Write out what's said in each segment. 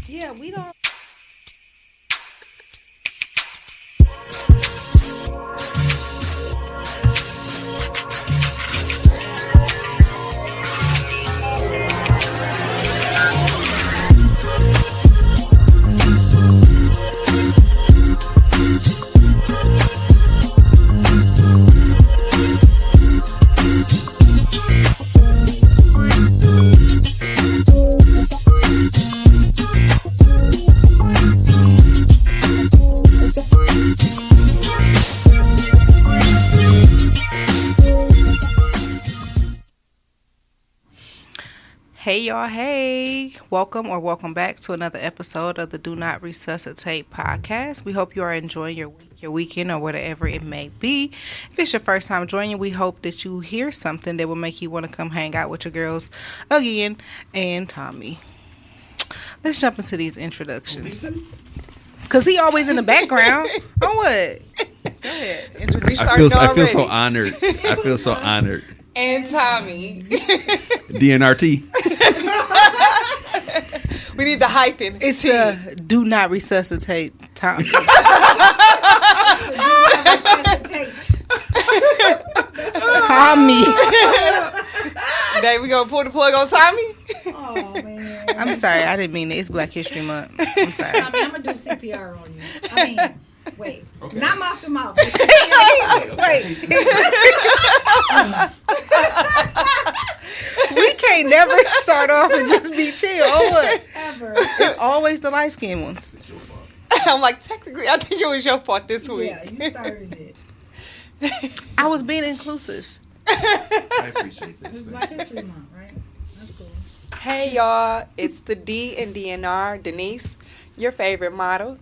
Yeah, we don't. Hey y'all, hey. Welcome back to another episode of the Do Not Resuscitate podcast. We hope you are enjoying your week, your weekend, or whatever it may be. If it's your first time joining, we hope that you hear something that will make you want to come hang out with your girls again and Tommy. Let's jump into these introductions. Cause he always in the background. Oh what? Go ahead. Introduce. I feel so honored. I feel so honored. And Tommy. DNRT. We need the hyphen. It's the Do Not Resuscitate Tommy. Tommy. Dang, we gonna pull the plug on Tommy? Oh man. I'm sorry, I didn't mean it. It's Black History Month. I'm sorry. I'm gonna do CPR on you. I mean, wait. Okay. Not mouth to mouth. Wait. We can't never start off and just be chill. Or what? Ever. It's always the light skinned ones. I'm like, technically, I think it was your fault this week. Yeah, you started it. I was being inclusive. I appreciate It's this. Black History Month, right? That's cool. Hey, y'all. It's the D and DNR, Denise, your favorite model.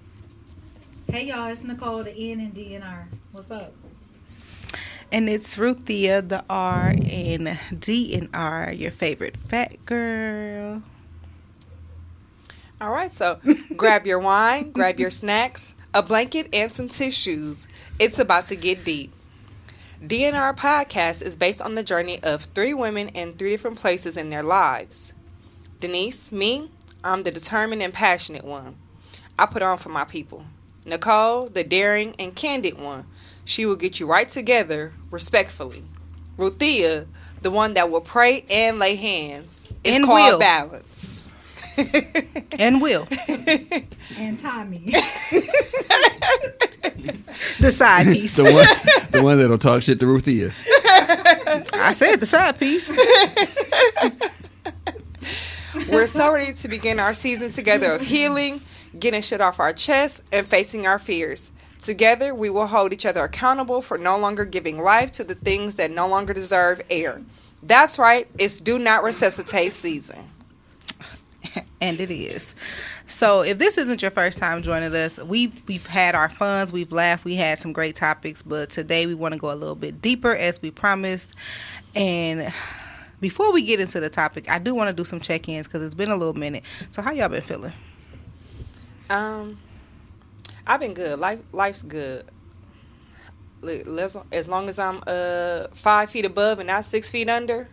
Hey y'all, it's Nicole, the N and DNR. What's up? And it's Ruthia, the R and D and R, your favorite fat girl. All right, so grab your wine, grab your snacks, a blanket, and some tissues. It's about to get deep. DNR podcast is based on the journey of three women in three different places in their lives. Denise, me, I'm the determined and passionate one. I put on for my people. Nicole, the daring and candid one. She will get you right together, respectfully. Ruthia, the one that will pray and lay hands. It's And called will. balance. And Will. And Tommy. The side piece. The one that'll talk shit to Ruthia. I said the side piece. We're so ready to begin our season together of healing, getting shit off our chests, and facing our fears. Together, we will hold each other accountable for no longer giving life to the things that no longer deserve air. That's right, it's Do Not Resuscitate season. And it is. So if this isn't your first time joining us, we've had our funs, we've laughed, we had some great topics, but today we want to go a little bit deeper as we promised. And before we get into the topic, I do want to do some check-ins because it's been a little minute. So how y'all been feeling? I've been good. Life's good. As long as I'm 5 feet above and not 6 feet under,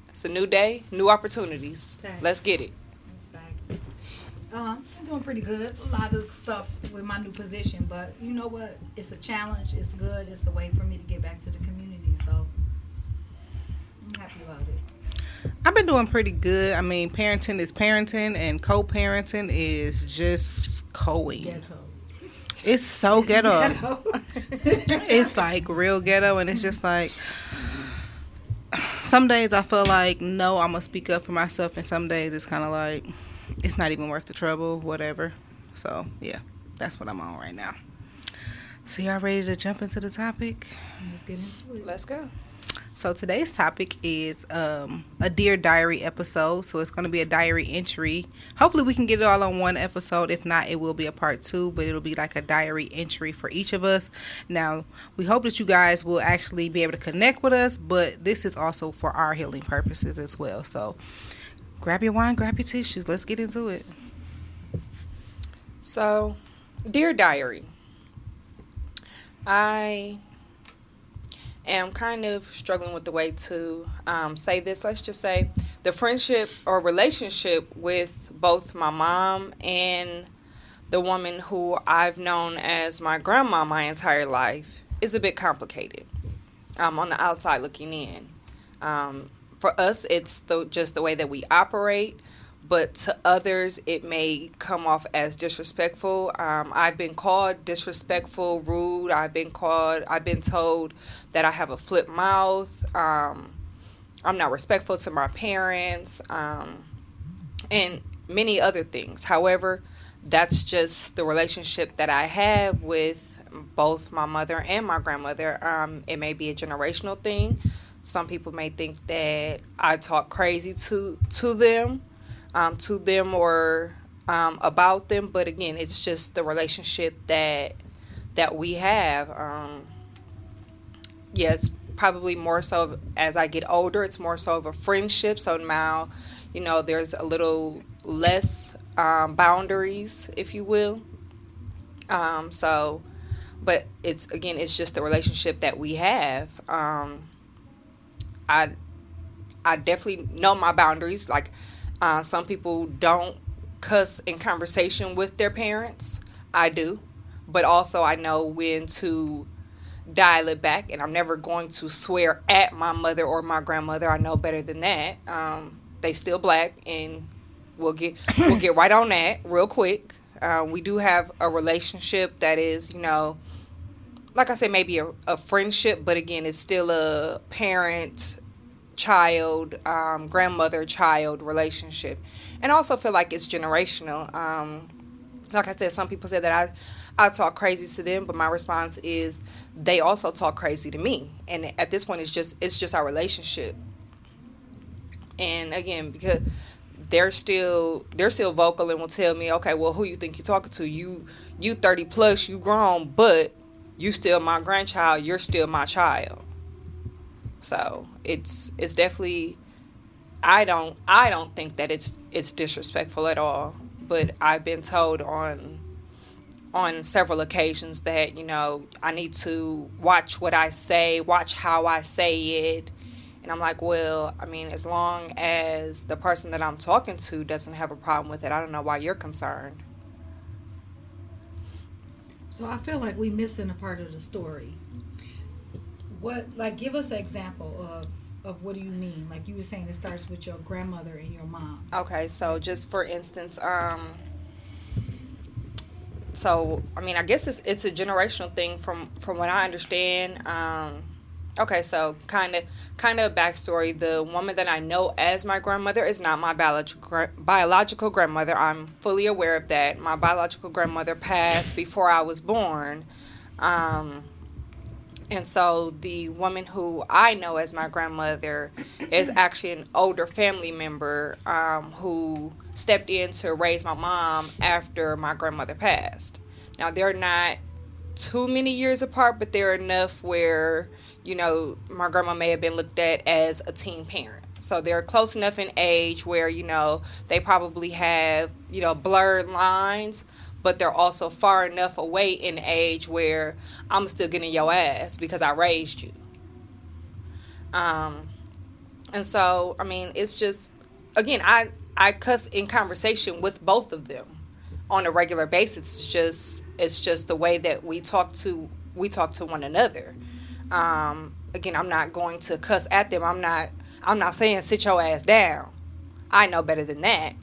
it's a new day, new opportunities. Thanks. Let's get it. That's facts. I'm doing pretty good. A lot of stuff with my new position, but you know what? It's a challenge. It's good. It's a way for me to get back to the community. So I'm happy about it. I've been doing pretty good. I mean, parenting is parenting and co-parenting is just coing. Ghetto. It's so ghetto. Ghetto. It's like real ghetto, and it's just like some days I feel like no, I'm gonna speak up for myself, and some days it's kind of like it's not even worth the trouble, whatever. So yeah, that's what I'm on right now. So y'all ready to jump into the topic? Let's get into it. Let's go. So today's topic is a Dear Diary episode. So it's going to be a diary entry. Hopefully we can get it all on one episode. If not, it will be a part 2, but it'll be like a diary entry for each of us. Now, we hope that you guys will actually be able to connect with us, but this is also for our healing purposes as well. So grab your wine, grab your tissues. Let's get into it. So, Dear Diary, I am kind of struggling with the way to say this. Let's just say the friendship or relationship with both my mom and the woman who I've known as my grandma my entire life is a bit complicated. On the outside looking in. For us, it's just the way that we operate, but to others, it may come off as disrespectful. I've been called disrespectful, rude. I've been told that I have a flip mouth. I'm not respectful to my parents, and many other things. However, that's just the relationship that I have with both my mother and my grandmother. It may be a generational thing. Some people may think that I talk crazy to them or about them, but again, it's just the relationship that we have. It's probably more so as I get older. It's more so of a friendship. So now, there's a little less boundaries, if you will. But it's just the relationship that we have. I definitely know my boundaries. Like, some people don't cuss in conversation with their parents. I do. But also I know when to dial it back, and I'm never going to swear at my mother or my grandmother. I know better than that. They still black, and we'll get right on that real quick. We do have a relationship that is, like I say, maybe a friendship, but again, it's still a parent-child, grandmother-child relationship. And I also feel like it's generational. Like I said, some people say that I talk crazy to them, but my response is they also talk crazy to me. And at this point, it's just our relationship. And again, because they're still vocal and will tell me, okay, well, who you think you're talking to? You 30 plus, you grown, but you still my grandchild, you're still my child. So it's definitely, I don't think that it's disrespectful at all. But I've been told on several occasions that, I need to watch what I say, watch how I say it. And I'm like, well, I mean, as long as the person that I'm talking to doesn't have a problem with it, I don't know why you're concerned. So I feel like we missing a part of the story. Give us an example of what do you mean? Like you were saying, it starts with your grandmother and your mom. Okay, so just for instance, so I mean, I guess it's a generational thing from what I understand. Okay, so kind of backstory. The woman that I know as my grandmother is not my biological grandmother. I'm fully aware of that. My biological grandmother passed before I was born. And so the woman who I know as my grandmother is actually an older family member who stepped in to raise my mom after my grandmother passed. Now, they're not too many years apart, but they're enough where, my grandma may have been looked at as a teen parent. So they're close enough in age where, they probably have, blurred lines, but they're also far enough away in age where I'm still getting your ass because I raised you. And so, I mean, it's just, again, I cuss in conversation with both of them on a regular basis. It's just the way that we talk to one another. Again, I'm not going to cuss at them. I'm not saying sit your ass down. I know better than that.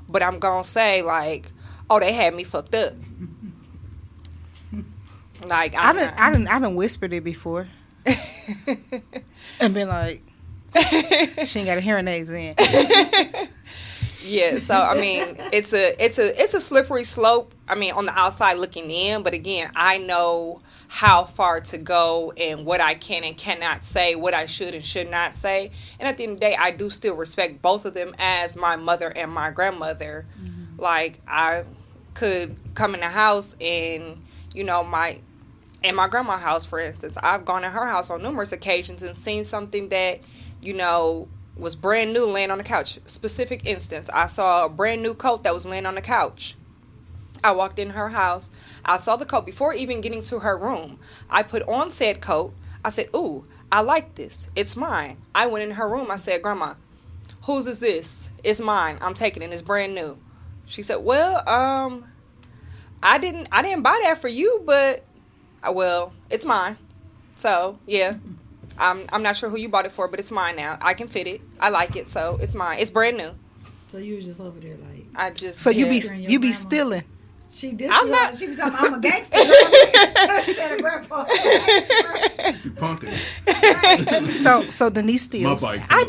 But I'm gonna say like, oh, they had me fucked up. Like I done whispered it before, and been like, she ain't got a hearing aids in. Yeah, so I mean, it's a slippery slope. I mean, on the outside looking in, but again, I know how far to go and what I can and cannot say, what I should and should not say. And at the end of the day, I do still respect both of them as my mother and my grandmother. Mm-hmm. Like, I could come in the house and, my grandma's house, for instance, I've gone to her house on numerous occasions and seen something that, was brand new laying on the couch. Specific instance, I saw a brand new coat that was laying on the couch. I walked in her house. I saw the coat before even getting to her room. I put on said coat. I said, ooh, I like this. It's mine. I went in her room. I said, Grandma, whose is this? It's mine. I'm taking it. It's brand new. She said, well, I didn't buy that for you, but well, it's mine. So yeah, I'm not sure who you bought it for, but it's mine now. I can fit it. I like it, so it's mine. It's brand new. So you were just over there like. I just So you yeah. be stealing. She did. I'm not- She was talking. I'm a gangster. Instead of grandpa. Just be punking. So Denise steals. My bike. I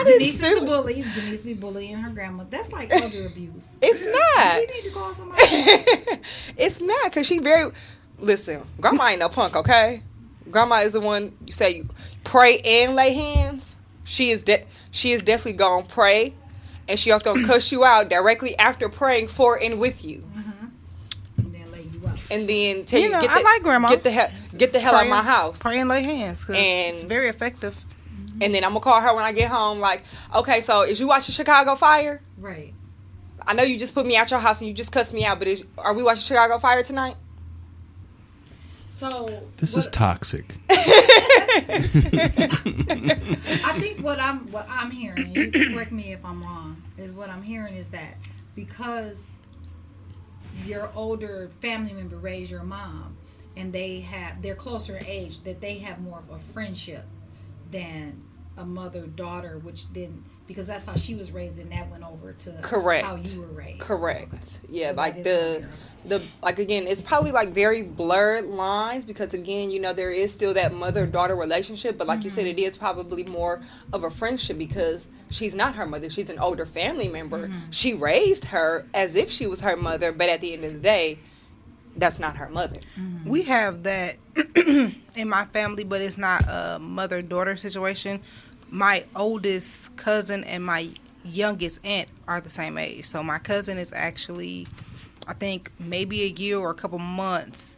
didn't Denise is a steal it. bully. Denise be bullying her grandma. That's like elder abuse. It's We not. need to call somebody. It's not, because she very... Listen, grandma ain't no punk, okay? Grandma is the one, you say, you pray and lay hands. She is definitely going to pray. And she also going to cuss you out directly after praying for and with you. And then lay you out. And then tell You you, know, I like grandma. Get the hell out of my house. Pray and lay hands. 'Cause And- it's very effective. And then I'm going to call her when I get home like, okay, so is you watching Chicago Fire? Right. I know you just put me out your house and you just cussed me out, but are we watching Chicago Fire tonight? So This is toxic. I think what I'm hearing, and you can correct me if I'm wrong, is what I'm hearing is that because your older family member raised your mom and they're closer in age, that they have more of a friendship than a mother-daughter, which then, because that's how she was raised and that went over to Correct. how you were raised. Correct. Okay. Yeah, So like that is like again, it's probably like very blurred lines because again, you know, there is still that mother-daughter relationship, but like you said, it is probably more of a friendship because she's not her mother. She's an older family member. She raised her as if she was her mother, but at the end of the day, that's not her mother. We have that in my family, but it's not a mother-daughter situation. My oldest cousin and my youngest aunt are the same age. So my cousin is actually, I think, maybe a year or a couple months.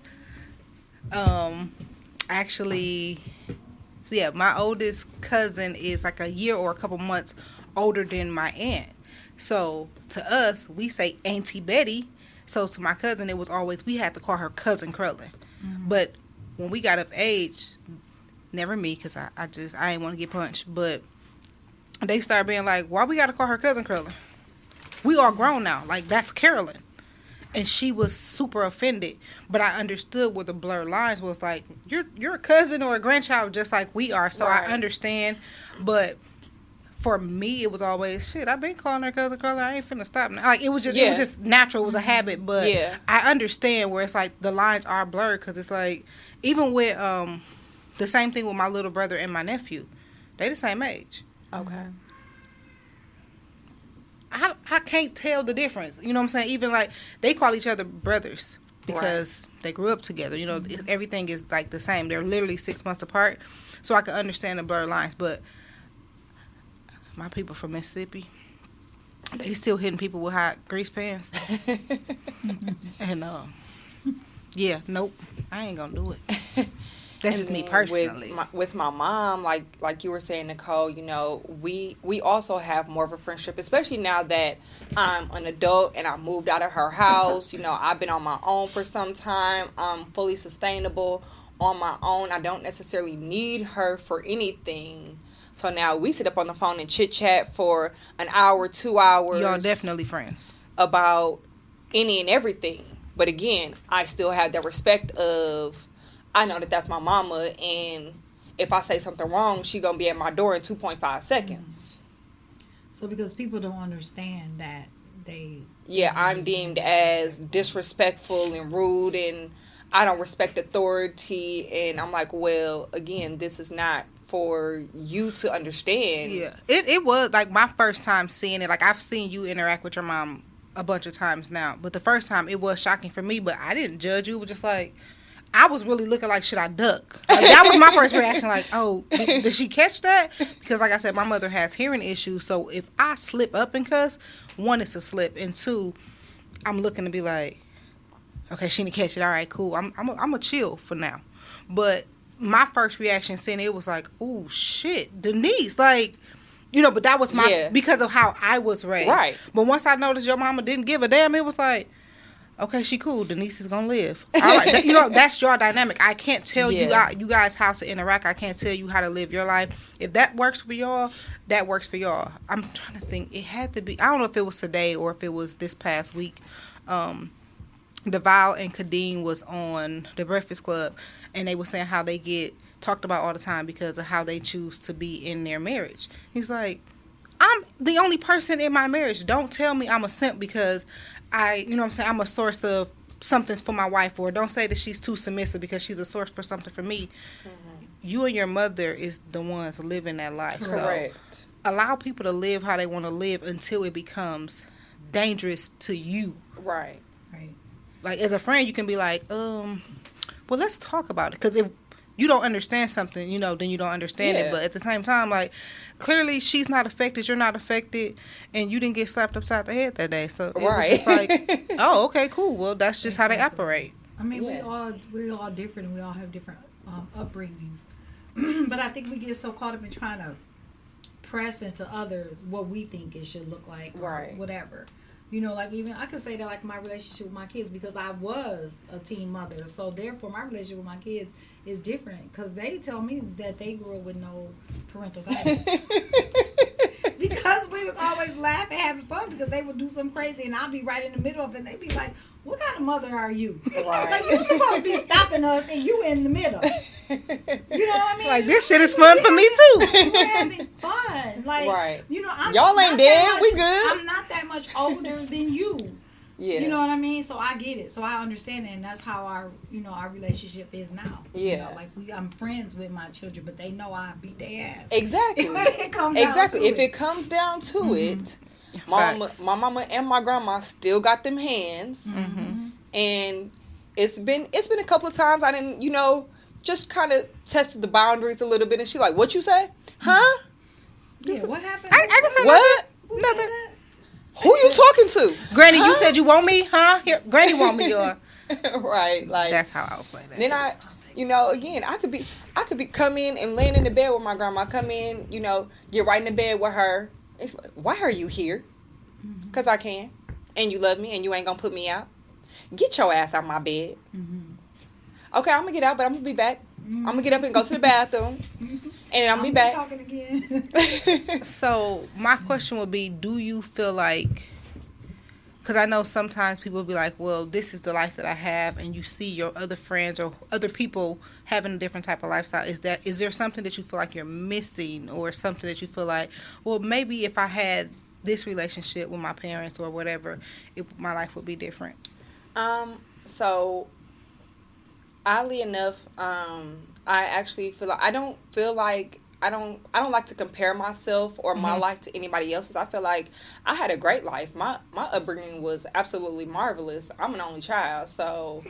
So yeah, my oldest cousin is like a year or a couple months older than my aunt. So to us, we say Auntie Betty. So to my cousin, it was always, we had to call her Cousin Crullen. But when we got of age, never me, because I ain't want to get punched, but they started being like, why we got to call her Cousin Crullen? We all grown now. Like, that's Carolyn. And she was super offended. But I understood where the blurred lines was like, you're a cousin or a grandchild just like we are. So Right. I understand. But for me, it was always, shit, I've been calling her Cousin Crullen. I ain't finna stop now. Like, it was just natural. It was a habit. But Yeah. I understand where it's like the lines are blurred because it's like, even with the same thing with my little brother and my nephew. They the same age. Okay. I can't tell the difference. You know what I'm saying? Even like they call each other brothers because they grew up together. You know, everything is like the same. They're literally 6 months apart. So I can understand the blurred lines. But my people from Mississippi, they still hitting people with hot grease pans. And yeah, nope, I ain't gonna do it. That's just And me then personally. With my mom, like you were saying, Nicole, you know, we also have more of a friendship, especially now that I'm an adult and I moved out of her house. You know, I've been on my own for some time. I'm fully sustainable on my own. I don't necessarily need her for anything. So now we sit up on the phone and chit chat for an hour, 2 hours. Y'all definitely friends. About any and everything. But again, I still have that respect of, I know that that's my mama, and if I say something wrong, she gonna be at my door in 2.5 seconds. So because people don't understand that I'm deemed as disrespectful and rude, and I don't respect authority, and I'm like, well, again, this is not for you to understand. Yeah, it was like my first time seeing it. Like, I've seen you interact with your mom a bunch of times now, but the first time it was shocking for me. But I didn't judge you. It was just like, I was really looking like, should I duck? Like, that was my first reaction. Like, oh, did she catch that? Because like I said, my mother has hearing issues. So if I slip up and cuss, one, it's a slip, and two, I'm looking to be like, okay, she didn't catch it. All right, cool. I'm a chill for now. But my first reaction seeing it was like, oh shit, Denise, like, you know. But that was my because of how I was raised. Right. But once I noticed your mama didn't give a damn, it was like, Okay, she cool. Denise is gonna live. All right, you know that's your dynamic. I can't tell you guys how to interact. I can't tell you how to live your life. If that works for y'all, that works for y'all. I'm trying to think. It had to be. I don't know if it was today or if it was this past week. DeVal and Kadeem was on the Breakfast Club, and they were saying how they get talked about all the time because of how they choose to be in their marriage. He's like, I'm the only person in my marriage. Don't tell me I'm a simp because you know what I'm saying, I'm a source of something for my wife, or don't say that she's too submissive because she's a source for something for me. Mm-hmm. You and your mother is the ones living that life. Correct. So allow people to live how they want to live until it becomes dangerous to you. Right. Like, as a friend, you can be like, well, let's talk about it. Because if you don't understand something, you know, then you don't understand it. But at the same time, like, clearly she's not affected, you're not affected, and you didn't get slapped upside the head that day. So it was just like, oh, okay, cool. Well, that's just how they operate. I mean, we're all different, and we all have different upbringings. But I think we get so caught up in trying to press into others what we think it should look like, or whatever. You know, like, even I could say that, like, my relationship with my kids, because I was a teen mother. So, therefore, my relationship with my kids is different. Because they tell me that they grew up with no parental guidance. Because we was always laughing, having fun, because they would do something crazy, and I'd be right in the middle of it, and they'd be like, what kind of mother are you? Right. Like, you're supposed to be stopping us, and you in the middle. You know what I mean? Like, this shit is fun for me, too. We're having fun. Like, you know, y'all ain't dead. We good. I'm not that much older than you. Yeah. You know what I mean? So I get it. So I understand it, and that's how our relationship is now. Yeah. You know, like, I'm friends with my children, but they know I beat their ass. Exactly. If it comes down to it, my mama and my grandma still got them hands, and it's been a couple of times I didn't, just kind of tested the boundaries a little bit, and she like, what you say? Huh? Yeah, what happened? I just said what? Nothing. Who you talking to? Granny, you said you want me, huh? Here, Granny want me, y'all. Right, like that's how I would play that. Then again, I could be come in and laying in the bed with my grandma. Come in, get right in the bed with her. It's like, why are you here? Because I can, and you love me, and you ain't gonna put me out. Get your ass out my bed. Okay, I'm gonna get out, but I'm gonna be back. I'm gonna get up and go to the bathroom, and I'm gonna be back. Talking again. So my question would be: do you feel like? Because I know sometimes people will be like, "Well, this is the life that I have," and you see your other friends or other people having a different type of lifestyle. Is there something that you feel like you're missing, or something that you feel like, well, maybe if I had this relationship with my parents or whatever, my life would be different? So, oddly enough, I actually feel like I don't like to compare myself or my life to anybody else's. I feel like I had a great life. My upbringing was absolutely marvelous. I'm an only child, so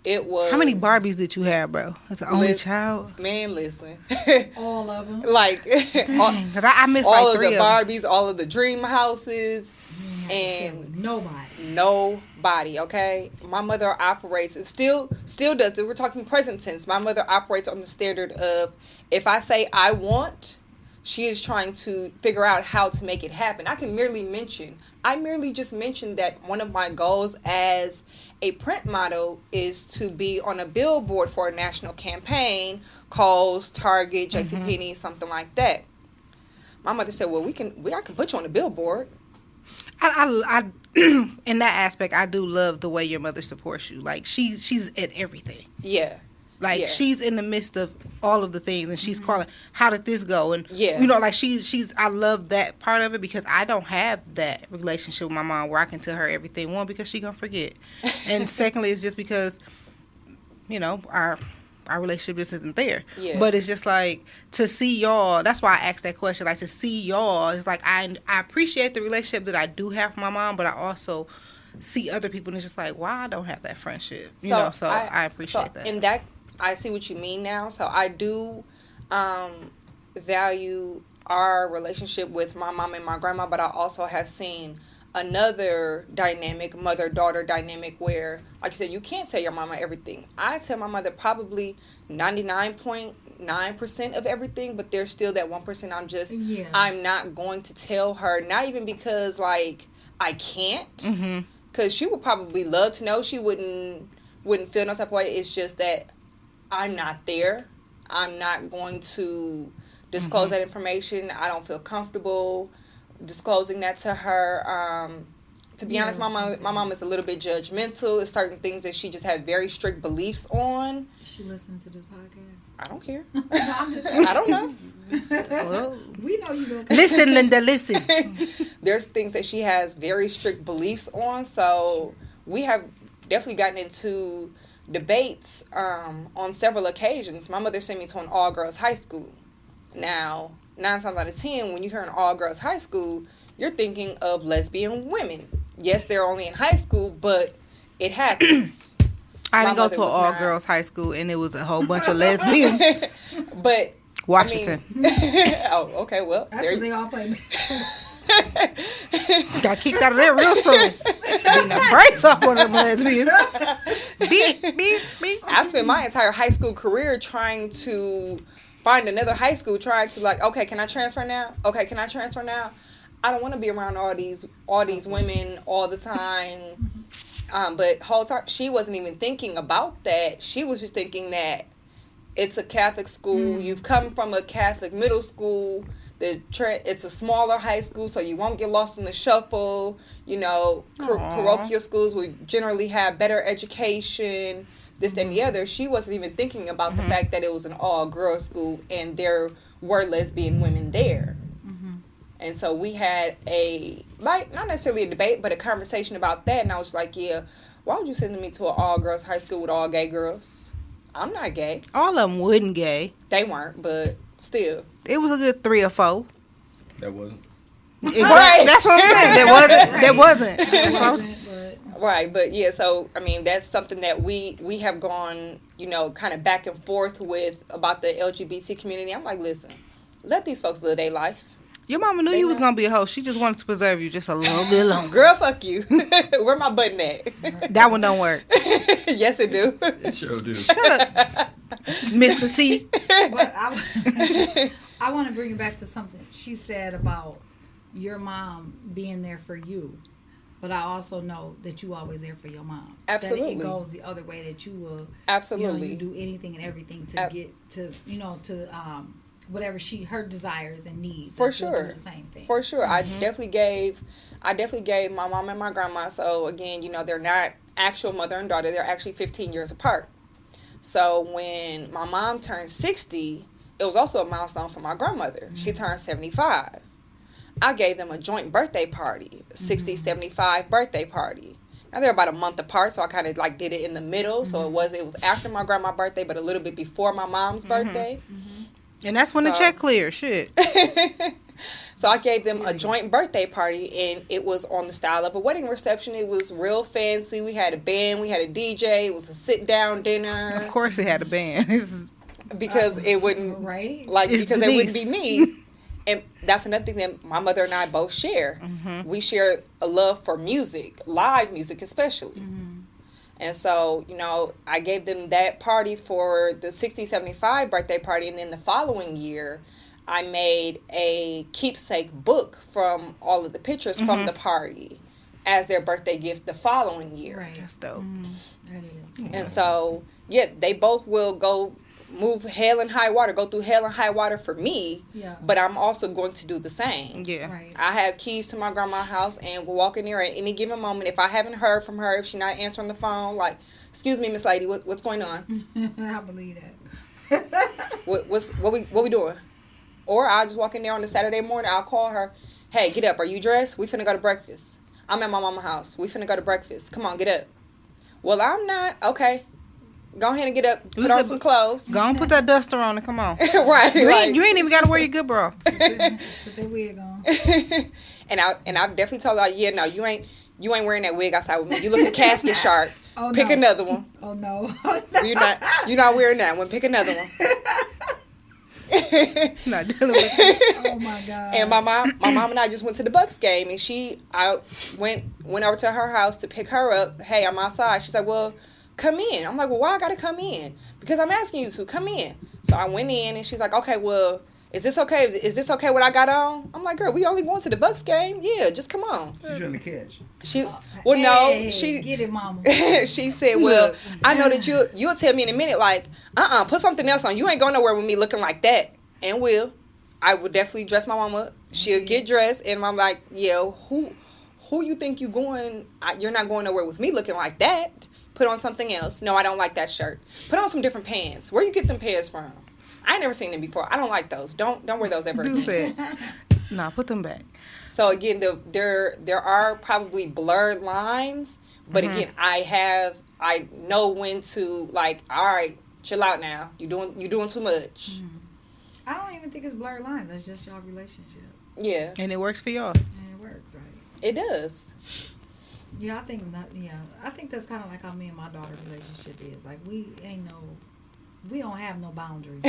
it was. How many Barbies did you have, bro? As an only child? Man, listen. All of them. Like, because I missed all like of the Barbies, all of the dream houses, and nobody. Okay, my mother operates and still does. We're talking present tense. My mother operates on the standard of, if I say I want, she is trying to figure out how to make it happen. I merely just mentioned that one of my goals as a print model is to be on a billboard for a national campaign, Kohl's, Target, JCPenney, something like that. My mother said, well, I can put you on the billboard. I in that aspect, I do love the way your mother supports you. Like, she's at everything. Yeah. Like, she's in the midst of all of the things, and she's calling, how did this go? And, like, she's I love that part of it, because I don't have that relationship with my mom where I can tell her everything. One, because she gonna forget. And secondly, it's just because, our relationship just isn't there. Yeah. But it's just like, to see y'all, that's why I asked that question. Like, to see y'all, it's like, I appreciate the relationship that I do have with my mom, but I also see other people, and it's just like, wow, I don't have that friendship. So I appreciate that. And that, I see what you mean now. So I do value our relationship with my mom and my grandma, but I also have seen another dynamic, mother-daughter dynamic, where, like you said, you can't tell your mama everything. I tell my mother probably 99.9% of everything, but there's still that 1% I'm not going to tell her, not even because, like, I can't, because she would probably love to know. She wouldn't feel no type of way. It's just that I'm not there. I'm not going to disclose that information. I don't feel comfortable disclosing that to her. To be honest, my mom is a little bit judgmental. It's certain things that she just had very strict beliefs on. Is she listening to this podcast? I don't care. No, I'm just asking. I don't know. Well, We know you don't. listen, Linda, listen. There's things that she has very strict beliefs on. So we have definitely gotten into debates on several occasions. My mother sent me to an all-girls high school. Now, 9 times out of 10, when you hear an all-girls high school, you're thinking of lesbian women. Yes, they're only in high school, but it happens. I My didn't go mother to an was all not. girls high school, and it was a whole bunch of lesbians. But Washington. oh, okay. Well, That's there because you they all play. Got kicked out of there real soon. Beating the brakes off one of them lesbians. Beep, beep, beep. I spent my entire high school career trying to find another high school, trying to like, okay, can I transfer now? Okay, can I transfer now? I don't want to be around all these women all the time. But whole time she wasn't even thinking about that. She was just thinking that it's a Catholic school. You've come from a Catholic middle school. It's a smaller high school, so you won't get lost in the shuffle. You know, parochial schools would generally have better education. This, that, and the other. She wasn't even thinking about the fact that it was an all-girls school and there were lesbian women there. And so we had not necessarily a debate, but a conversation about that. And I was like, yeah, why would you send me to an all-girls high school with all gay girls? I'm not gay. All of them wasn't gay. They weren't, but still. It was a good 3 or 4. That wasn't. Right. That's what I'm saying. There wasn't. That's what I was- But Right, but yeah, so, I mean, that's something that we have gone, you know, kind of back and forth with about the LGBT community. I'm like, listen, let these folks live their life. Your mama knew you was going to be a host. She just wanted to preserve you just a little bit longer. Girl, fuck you. Where my button at? That one don't work. Yes, it do. It sure do. Shut up, Mr. T. but I want to bring it back to something she said about your mom being there for you. But I also know that you always there for your mom. Absolutely. That it goes the other way, that you will, Absolutely. you do anything and everything to get to, whatever her desires and needs. For and she'll sure. do the same thing. For sure. I definitely gave my mom and my grandma. So again, you know, they're not actual mother and daughter. They're actually 15 years apart. So when my mom turned 60, it was also a milestone for my grandmother. She turned 75. I gave them a joint birthday party, 60, 75 birthday party. Now they're about a month apart, so I kind of like did it in the middle. So it was after my grandma's birthday, but a little bit before my mom's birthday. And that's when the check cleared. Shit. So I gave them a joint birthday party, and it was on the style of a wedding reception. It was real fancy. We had a band, we had a DJ. It was a sit-down dinner. Of course, it had a band. Because it wouldn't, Right? like, It's because it wouldn't Denise. be me. And that's another thing that my mother and I both share. We share a love for music, live music especially. And so, you know, I gave them that party for the 60, 75 birthday party. And then the following year, I made a keepsake book from all of the pictures from the party as their birthday gift the following year. Right. That's dope. That is. And so, yeah, they both will go move hell and high water, go through hell and high water for me. Yeah. But I'm also going to do the same. Yeah. Right. I have keys to my grandma's house, and we'll walk in there at any given moment. If I haven't heard from her, if she's not answering the phone, like, excuse me, Miss Lady, what's going on? I believe that. What we doing? Or I'll just walk in there on a Saturday morning. I'll call her. Hey, get up. Are you dressed? We finna go to breakfast. I'm at my mama's house. We finna go to breakfast. Come on, get up. Well, I'm not. Okay. Go ahead and get up. Put on some clothes. Go and put that duster on and come on. Right. You like- ain't even got to wear your good bra. Put that wig on. and I've definitely told her, yeah, no, you ain't wearing that wig outside with me. You looking casket sharp. Oh, Pick no. another one. Oh, no. You're not wearing that one. Pick another one. Not dealing with it. Oh, my God. And my mom and I just went to the Bucks game, and I went over to her house to pick her up. Hey, I'm outside. She's like, well, come in. I'm like, well, why I gotta come in? Because I'm asking you to come in. So I went in, and she's like, okay, well, is this okay? Is this okay what I got on? I'm like, girl, we only going to the Bucks game. Yeah, just come on. She's trying to catch. Well, no, Hey, get it, mama. she said, well, I know that you'll tell me in a minute, like, put something else on. You ain't going nowhere with me looking like that. And I would definitely dress my mom up. She'll get dressed, and I'm like, yeah, who you think you going? You're not going nowhere with me looking like that. Put on something else. No, I don't like that shirt. Put on some different pants. Where you get them pants from? I ain't never seen them before. I don't like those. Don't wear those ever You again. said, nah, put them back. So again, there are probably blurred lines, but again, I know when to, like, all right, chill out now. You doing too much. I don't even think it's blurred lines. That's just y'all relationship. Yeah, And it works for y'all. And it works, right? it does. Yeah, I think that. Yeah, I think that's kind of like how me and my daughter relationship is. Like we don't have no boundaries.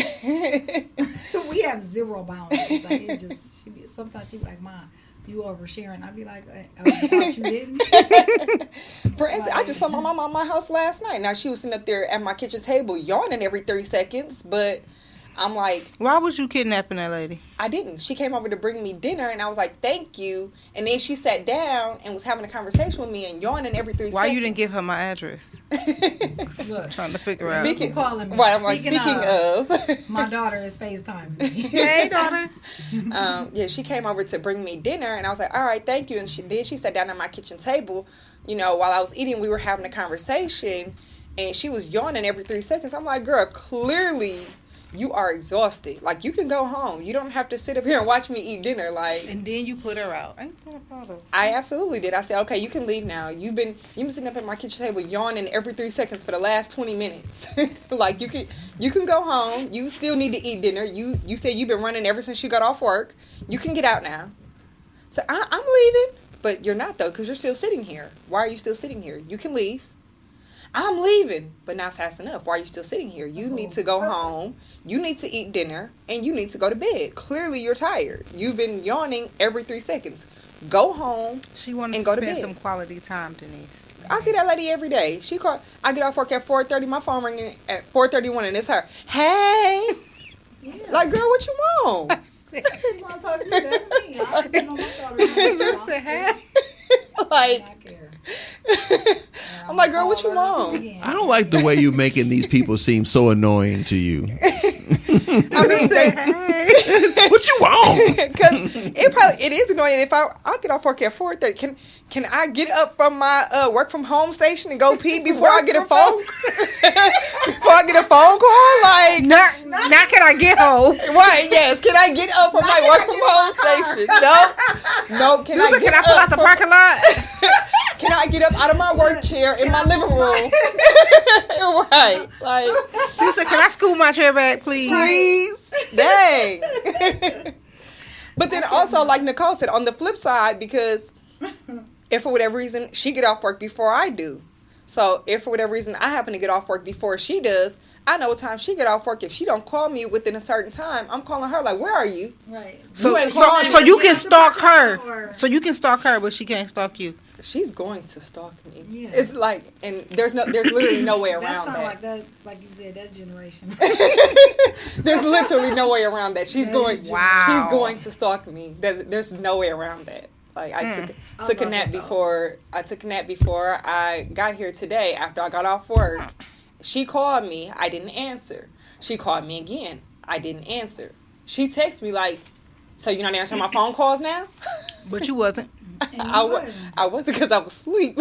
We have zero boundaries. Like it just, sometimes she be like, "Mom, you oversharing." I'd be like, "I thought you didn't." For instance, I just put my mom at my house last night. Now she was sitting up there at my kitchen table yawning every 30 seconds, but I'm like, Why was you kidnapping that lady? I didn't. She came over to bring me dinner, and I was like, thank you. And then she sat down and was having a conversation with me and yawning every 3 seconds. Why you didn't give her my address? Look, Trying to figure out. Speaking, calling me. right, I'm like, Speaking speaking of. my daughter is FaceTiming me. Hey, daughter. Yeah, she came over to bring me dinner, and I was like, all right, thank you. And then she sat down at my kitchen table. You know, while I was eating, we were having a conversation, and she was yawning every 3 seconds. I'm like, girl, clearly you are exhausted. Like, you can go home. You don't have to sit up here and watch me eat dinner. Like, And then you put her out. Ain't that proud of? I absolutely did. I said, okay, you can leave now. You've been sitting up at my kitchen table yawning every 3 seconds for the last 20 minutes. Like, you can go home. You still need to eat dinner. You said you've been running ever since you got off work. You can get out now. So I'm leaving, but you're not though, because you're still sitting here. Why are you still sitting here? You can leave. I'm leaving, but not fast enough. Why are you still sitting here? You need to go home. You need to eat dinner, and you need to go to bed. Clearly, you're tired. You've been yawning every 3 seconds. Go home. She wanted And to go to spend bed. some quality time, Denise. I see that lady every day. She call. I get off work at 4:30. My phone ringing at 4:31, and it's her. Hey, Yeah. like, girl, what you want? You want to talk to me? That's me. I don't know my daughter. Said, hey. Like, I care. I'm like, girl, what you want? I don't like the way you're making these people seem so annoying to you. I mean, What you want? because it is annoying. If I get off work at 4:30, can I get up from my work from home station and go pee before I get a phone? Before I get a phone call, like, Now can I get home? right? Yes. Can I get up from my work from home station? No. Can I get Can I pull out the parking lot? Can I get up out of my work chair in my living room? Right. Like, You said, can I scoot my chair back, please? please. Dang. But then also, like Nicole said, on the flip side, because if for whatever reason she get off work before I do, so if for whatever reason I happen to get off work before she does, I know what time she get off work. If she don't call me within a certain time, I'm calling her like, where are you? Right. So, ain't so, calling so me. you can stalk her. Or- So you can stalk her, but she can't stalk you. She's going to stalk me. Yeah. It's like, and there's literally no way That around sound that. like that, like you said, that's generation. There's literally no way around that. She's That going. is Wow. She's going to stalk me. There's no way around that. Like, I took a nap before. I took a nap before I got here today. After I got off work, she called me. I didn't answer. She called me again. I didn't answer. She texted me like, "So you're not answering my phone calls now?" But you wasn't. I wasn't because I was asleep.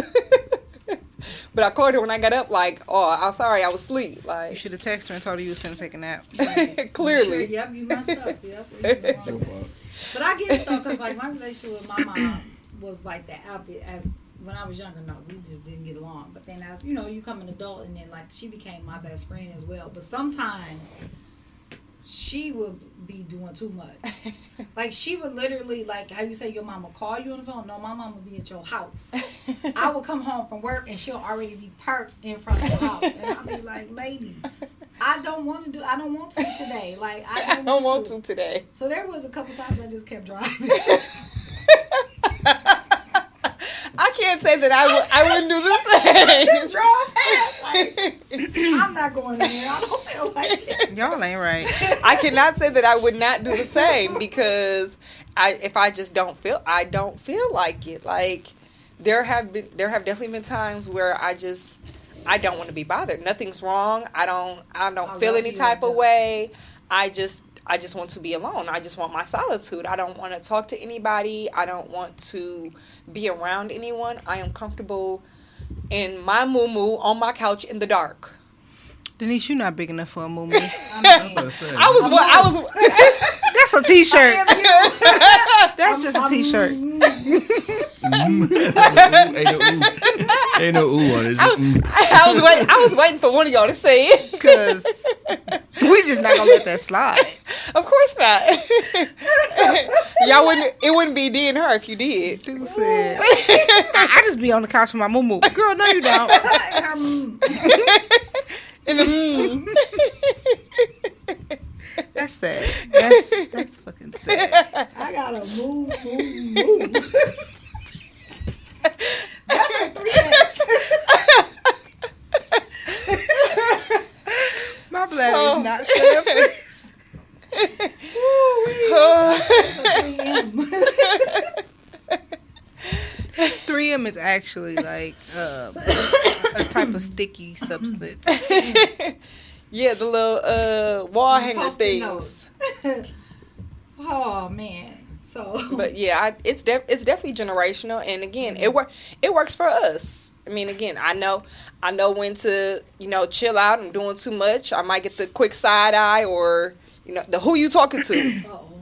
But I called her when I got up. Like, oh, I'm sorry, I was asleep. You Like, should have texted her and told her you was finna take a nap. clearly. Sure, yep, you messed up. See, that's what you did wrong. But I get it though, because like my relationship with my mom was like that. As when I was younger, no, we just didn't get along. But then as you become an adult, and then like she became my best friend as well. But sometimes she would be doing too much. Like she would literally, like how you say your mama call you on the phone. No, my mom would be at your house. I would come home from work and she'll already be parked in front of the house, and I'll be like, lady, I don't want to today. Like I don't want to today. So there was a couple times I just kept driving. I can't say that I wouldn't do the same. Drove past. Like, I'm not going in there. I don't feel like it. Y'all ain't right. I cannot say that I would not do the same because if I just don't feel like it. Like there have definitely been times where I don't want to be bothered. Nothing's wrong. I don't feel any type of way. I just want to be alone. I just want my solitude. I don't want to talk to anybody. I don't want to be around anyone. I am comfortable in my moo-moo on my couch in the dark. Denise, you're not big enough for a moo-moo. I was That's a t-shirt. That's just a t-shirt. Ain't no ooh on it. I was waiting for one of y'all to say it. Because we just not going to let that slide. Of course not. It wouldn't be D and her if you did. Dude said, I just be on the couch with my moo-moo. Girl, no you don't. In the That's sad. That's fucking sad. I gotta move. That's a 3X. My bladder is not set up. That's a 3M. 3M is actually like a type of sticky substance. Yeah, the little wall hanger Post-it things. notes. Oh man. So But yeah, it's definitely generational, and again, it works for us. I mean, again, I know when to chill out. I'm doing too much. I might get the quick side eye, or the who you talking to. uh-oh.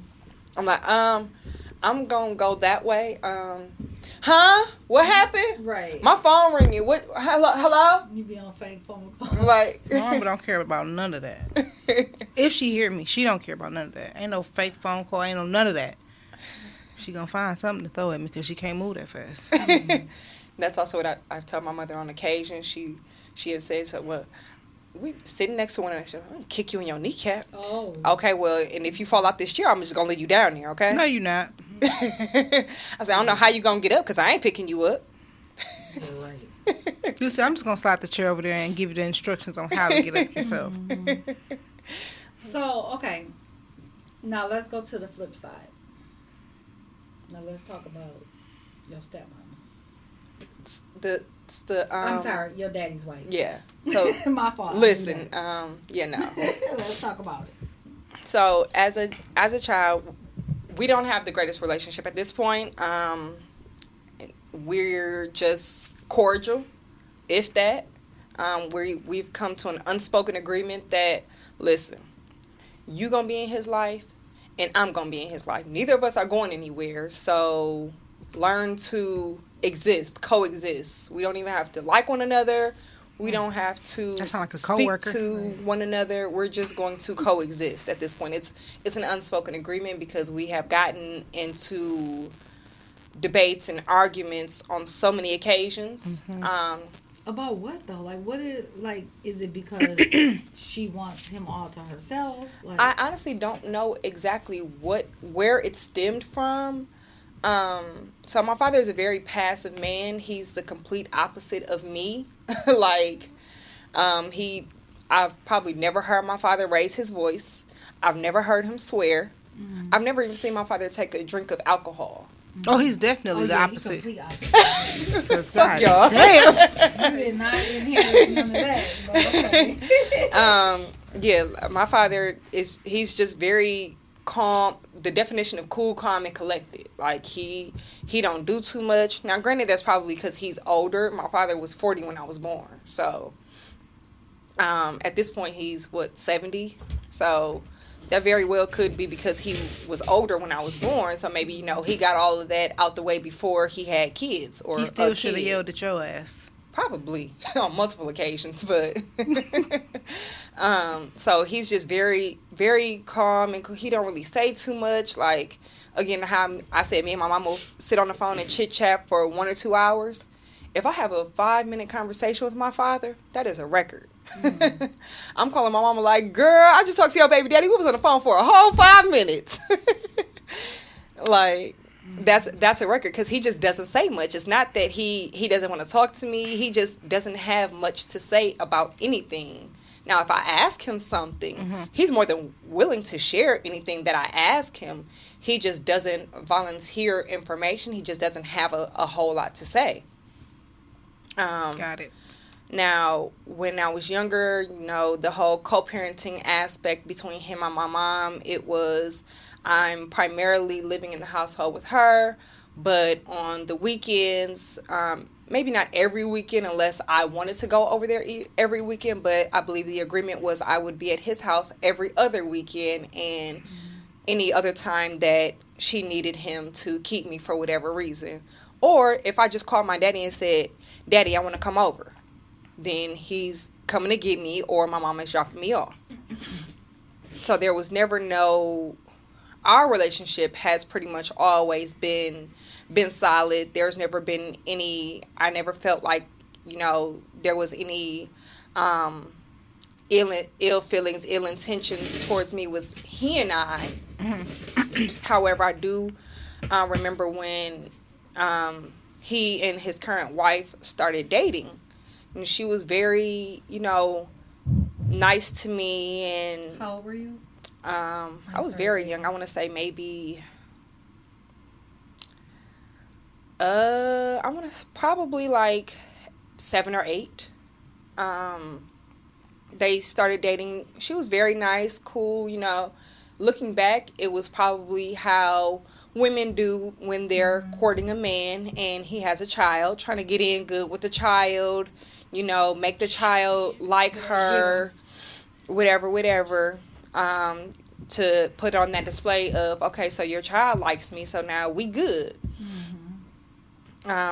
I'm like, I'm gonna go that way. Huh? What happened? Right. My phone ringing. What? Hello? You be on fake phone call. I'm like, Mama don't care about none of that. If she hear me, she don't care about none of that. Ain't no fake phone call. Ain't no none of that. She gonna find something to throw at me because she can't move that fast. That's also what I've told my mother on occasion. She had said, so, well, we sitting next to one another. I'm gonna kick you in your kneecap. Oh. Okay, well, and if you fall out this chair, I'm just gonna leave you down there. Okay. No, you not. I said, I don't know how you gonna get up because I ain't picking you up. Right. You said I'm just gonna slide the chair over there and give you the instructions on how to get up yourself. So, okay. Now let's go to the flip side. Now let's talk about your stepmama. I'm sorry, your daddy's wife. Yeah. So My fault. listen, yeah, no. Let's talk about it. So as a child, we don't have the greatest relationship at this point. We're just cordial, if that. We've come to an unspoken agreement that, listen, you gonna be in his life, and I'm gonna be in his life. Neither of us are going anywhere, so learn to coexist. We don't even have to like one another. We don't have to That sound like a speak coworker. to one another. We're just going to coexist at this point. It's an unspoken agreement because we have gotten into debates and arguments on so many occasions. About what though? Like, is it because she wants him all to herself? Like, I honestly don't know exactly where it stemmed from. So my father is a very passive man. He's the complete opposite of me. I've probably never heard my father raise his voice. I've never heard him swear. I've never even seen my father take a drink of alcohol. Oh, he's definitely the yeah, opposite. Complete opposite. 'Cause Fuck God y'all. damn. You did not inherit none of that. But okay. Yeah, my father he's just very calm. The definition of cool, calm, and collected. Like he don't do too much. Now, granted, that's probably because he's older. My father was 40 when I was born, so at this point he's 70. So that very well could be because he was older when I was born. So maybe he got all of that out the way before he had kids. Or He still a should have kid. yelled at your ass. Probably on multiple occasions, but so he's just very, very calm, and he don't really say too much. Like, again, how I said, me and my mom will sit on the phone and chit chat for 1 or 2 hours. If I have a 5-minute conversation with my father, that is a record. I'm calling my mama like, girl, I just talked to your baby daddy. We was on the phone for a whole 5 minutes. Like, That's a record, because he just doesn't say much. It's not that he doesn't want to talk to me. He just doesn't have much to say about anything. Now, if I ask him something, he's more than willing to share anything that I ask him. He just doesn't volunteer information. He just doesn't have a whole lot to say. Got it. Now, when I was younger, the whole co-parenting aspect between him and my mom, it was, I'm primarily living in the household with her, but on the weekends, maybe not every weekend unless I wanted to go over there every weekend, but I believe the agreement was I would be at his house every other weekend, and any other time that she needed him to keep me for whatever reason. Or if I just called my daddy and said, Daddy, I want to come over, then he's coming to get me, or my mom is dropping me off. So there was never our relationship has pretty much always been solid. There's never been I never felt like, there was any ill feelings, ill intentions towards me with he and I. However, I do remember when he and his current wife started dating. And she was very, nice to me. And How old were you? I was very young. I want to say maybe, I want to probably like 7 or 8. They started dating. She was very nice, cool, Looking back, it was probably how women do when they're courting a man and he has a child, trying to get in good with the child, make the child like her, whatever, to put on that display of, okay, so your child likes me, so now we good.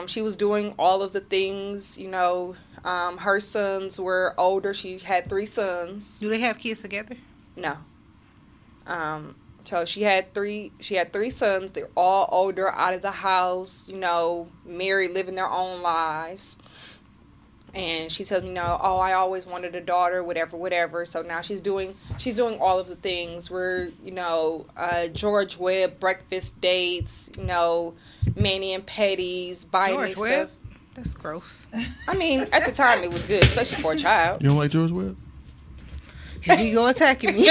She was doing all of the things, her sons were older. She had 3 sons. Do they have kids together? No. So she had 3 sons. They're all older, out of the house, married, living their own lives. And she told me, I always wanted a daughter, whatever. So now she's doing all of the things. We're, George Webb breakfast dates, Manny and Petty's, buying me George Webb? stuff. That's gross. I mean, at the time it was good, especially for a child. You don't like George Webb? Here you go attacking me.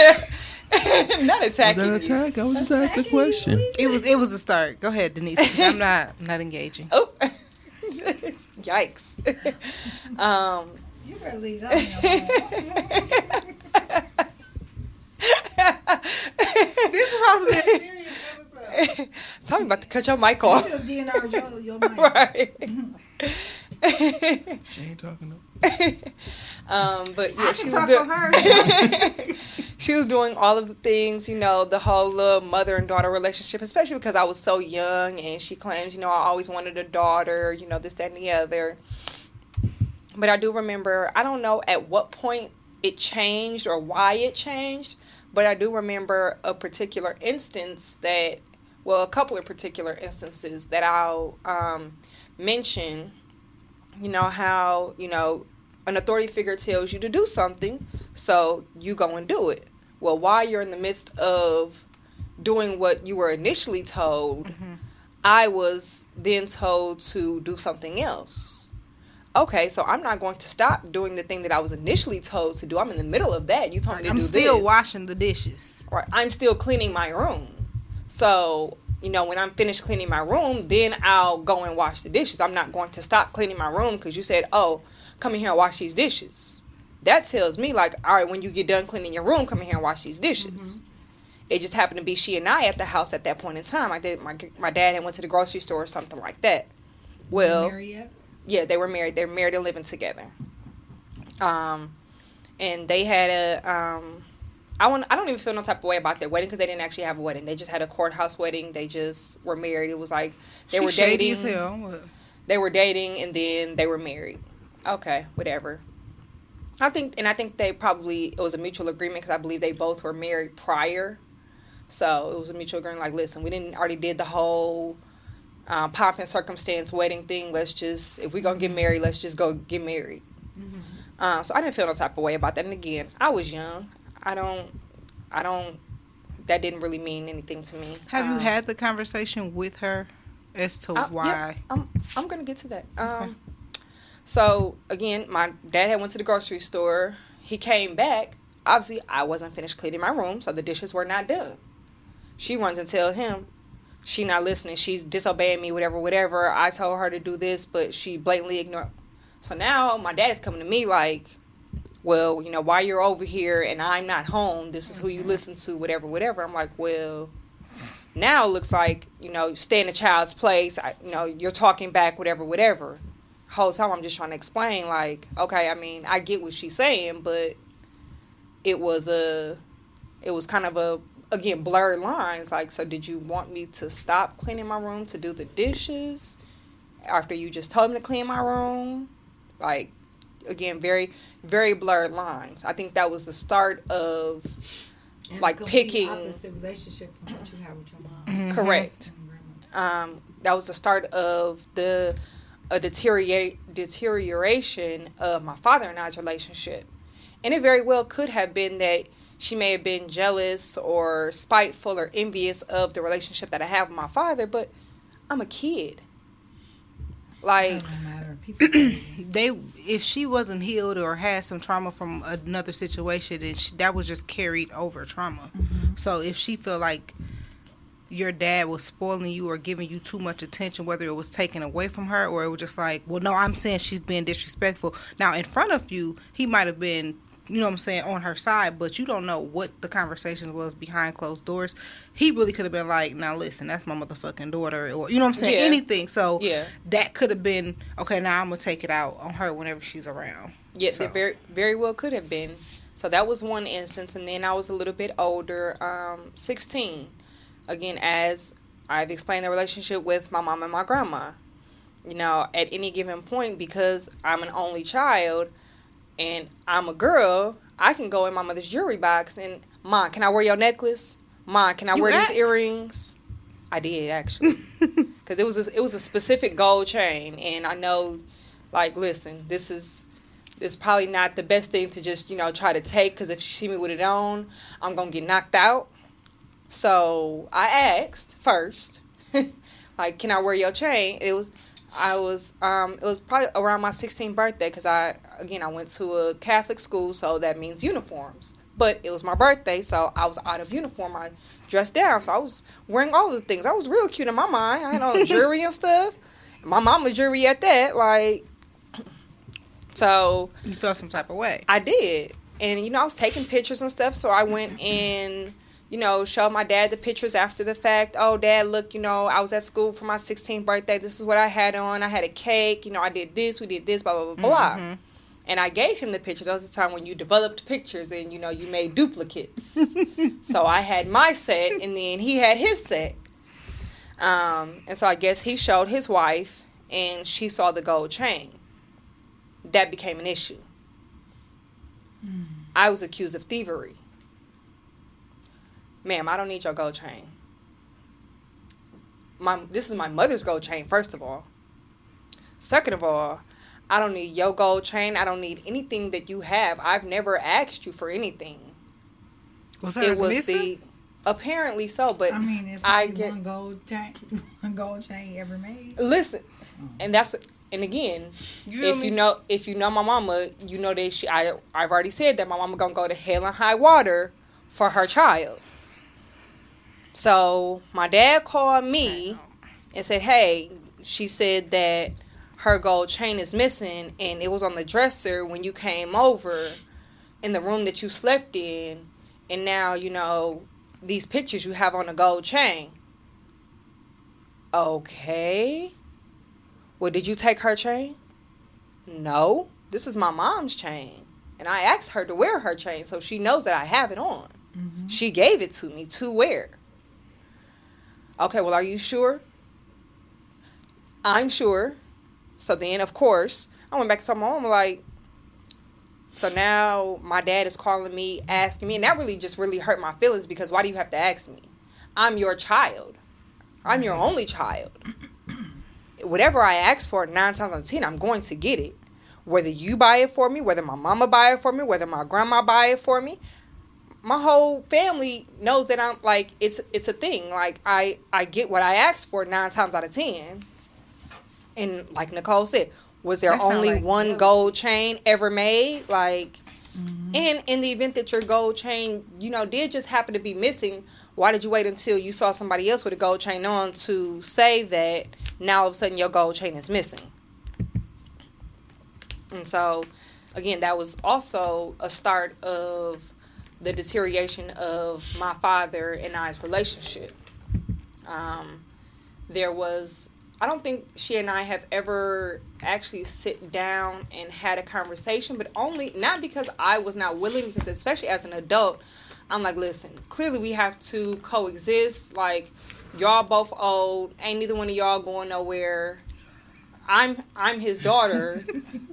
Not attacking That you. attack. I was just asking a question. It was a start. Go ahead, Denise. I'm not engaging. Oh, yikes. You better leave that alone. This is supposed to be Serious episode. Tell me about to cut your mic off. You just DNR your mind. Right. She ain't talking no. But yeah, she was talk doing, on her. she was doing all of the things, the whole little mother and daughter relationship, especially because I was so young, and she claims, I always wanted a daughter, this, that, and the other. But I do remember, I don't know at what point it changed or why it changed, but I do remember a particular instance a couple of particular instances that I'll mention. How, an authority figure tells you to do something, so you go and do it. Well, while you're in the midst of doing what you were initially told, I was then told to do something else. Okay, so I'm not going to stop doing the thing that I was initially told to do. I'm in the middle of that. You told me to do this. I'm still washing the dishes. Right. I'm still cleaning my room. So, when I'm finished cleaning my room, then I'll go and wash the dishes. I'm not going to stop cleaning my room because you said, oh, come in here and wash these dishes. That tells me, like, all right, when you get done cleaning your room, come in here and wash these dishes. It just happened to be she and I at the house at that point in time. My dad had went to the grocery store or something like that. Well, Married yet? yeah, they were married. They're married and living together. And they had I don't even feel no type of way about their wedding because they didn't actually have a wedding. They just had a courthouse wedding. They just were married. It was like they were dating. Shady as hell. They were dating and then they were married. Okay, whatever. I think it was a mutual agreement because I believe they both were married prior. So it was a mutual agreement like, listen, we didn't already did the whole pomp and circumstance wedding thing. Let's just, if we're going to get married, let's just go get married. So I didn't feel no type of way about that. And again, I was young. that didn't really mean anything to me. Have you had the conversation with her as to why? Yeah, I'm gonna get to that. Okay. So again, my dad had went to the grocery store. He came back. Obviously, I wasn't finished cleaning my room, so the dishes were not done. She runs and tell him she not listening. She's disobeying me, whatever. I told her to do this, but she blatantly ignored. So now my dad is coming to me like, well, you know, while you're over here and I'm not home, this is who you listen to, whatever. I'm like, well, now it looks like, you know, stay in the child's place. You know, you're talking back, whatever. Whole time I'm just trying to explain, like, okay, I mean, I get what she's saying, but it was kind of again, blurred lines. Like, so did you want me to stop cleaning my room to do the dishes after you just told me to clean my room? Like, again, very, very blurred lines. I think that was the start of, And like, a complete picking. opposite relationship from what you have with your mom. Mm-hmm. Correct. And grandma. That was the start of a deterioration of my father and I's relationship. And it very well could have been that she may have been jealous or spiteful or envious of the relationship that I have with my father, but I'm a kid. Like, It don't matter. People crazy. If she wasn't healed or had some trauma from another situation, then that was just carried over trauma. Mm-hmm. So if she felt like your dad was spoiling you or giving you too much attention, whether it was taken away from her or it was just like, well, no, I'm saying she's being disrespectful. Now, in front of you, he might have been, you know what I'm saying, on her side, but you don't know what the conversation was behind closed doors. He really could have been like, now listen, that's my motherfucking daughter, or, you know what I'm saying, Yeah. anything. So yeah. that could have been, okay, now I'm going to take it out on her whenever she's around. Yes, So. it very, very well could have been. So that was one instance. And then I was a little bit older, 16. Again, as I've explained the relationship with my mom and my grandma. You know, at any given point, because I'm an only child and I'm a girl, I can go in my mother's jewelry box and, Mom, can I wear your necklace? Mom, can I You wear asked? these earrings? I did, actually. Because it was a specific gold chain. And I know, like, listen, this is probably not the best thing to just, you know, try to take. Because if you see me with it on, I'm going to get knocked out. So I asked first, like, can I wear your chain? It was probably around my 16th birthday because I went to a Catholic school, so that means uniforms. But it was my birthday, so I was out of uniform. I dressed down, so I was wearing all the things. I was real cute in my mind. I had on jewelry and stuff. My mama's jewelry at that, like. So You felt some type of way. I did, and you know, I was taking pictures and stuff. So I went and, you know, showed my dad the pictures after the fact. Oh, Dad, look, you know, I was at school for my 16th birthday. This is what I had on. I had a cake. You know, I did this. We did this, blah, blah, blah, blah. Mm-hmm. And I gave him the pictures. That was the time when you developed pictures and, you know, you made duplicates. So I had my set, and then he had his set. And so I guess he showed his wife, and she saw the gold chain. That became an issue. I was accused of thievery. Ma'am, I don't need your gold chain. This is my mother's gold chain, first of all. Second of all, I don't need your gold chain. I don't need anything that you have. I've never asked you for anything. Was that Missing? Apparently so, but I mean, it's I like get- one gold chain ever made. listen, and again, You feel me? if you know my mama, you know that I've already said that my mama gonna go to hell and high water for her child. So my dad called me and said, hey, she said that her gold chain is missing, and it was on the dresser when you came over in the room that you slept in, and now, you know, these pictures you have on a gold chain. Okay. Well, did you take her chain? No. This is my mom's chain. And I asked her to wear her chain, so she knows that I have it on. Mm-hmm. She gave it to me to wear. Okay, well, are you sure? I'm sure. So then, of course, I went back to my mom, like, so now my dad is calling me, asking me, and that really hurt my feelings, because why do you have to ask me? I'm your child. I'm your only child. Whatever I ask for, 9 times out of 10, I'm going to get it. Whether you buy it for me, whether my mama buy it for me, whether my grandma buy it for me, my whole family knows that I'm like it's a thing. Like I get what I asked for 9 times out of 10. And like Nicole said, was there That sound only like one jealousy. gold chain ever made? Like, and in the event that your gold chain, did just happen to be missing, why did you wait until you saw somebody else with a gold chain on to say that now all of a sudden your gold chain is missing? And so, again, that was also a start of the deterioration of my father and I's relationship. I don't think she and I have ever actually sit down and had a conversation, but only, not because I was not willing, because especially as an adult, I'm like, listen, clearly we have to coexist. Like, y'all both old, ain't neither one of y'all going nowhere. I'm his daughter.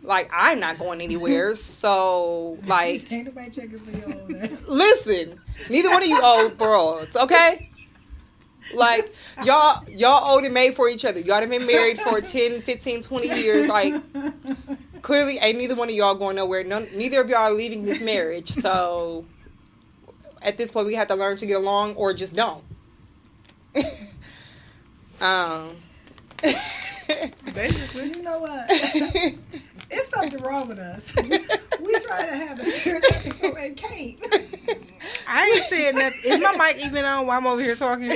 Like, I'm not going anywhere. So, like, Ain't nobody checking for your old ass. listen, neither one of you old broads, okay? Like, y'all old and made for each other. Y'all have been married for 10, 15, 20 years. Like, clearly ain't neither one of y'all going nowhere. Neither of y'all are leaving this marriage. So, at this point, we have to learn to get along or just don't. Basically. You know what? It's something wrong with us. We try to have a serious episode and can't. I ain't saying nothing. Is my mic even on while I'm over here talking?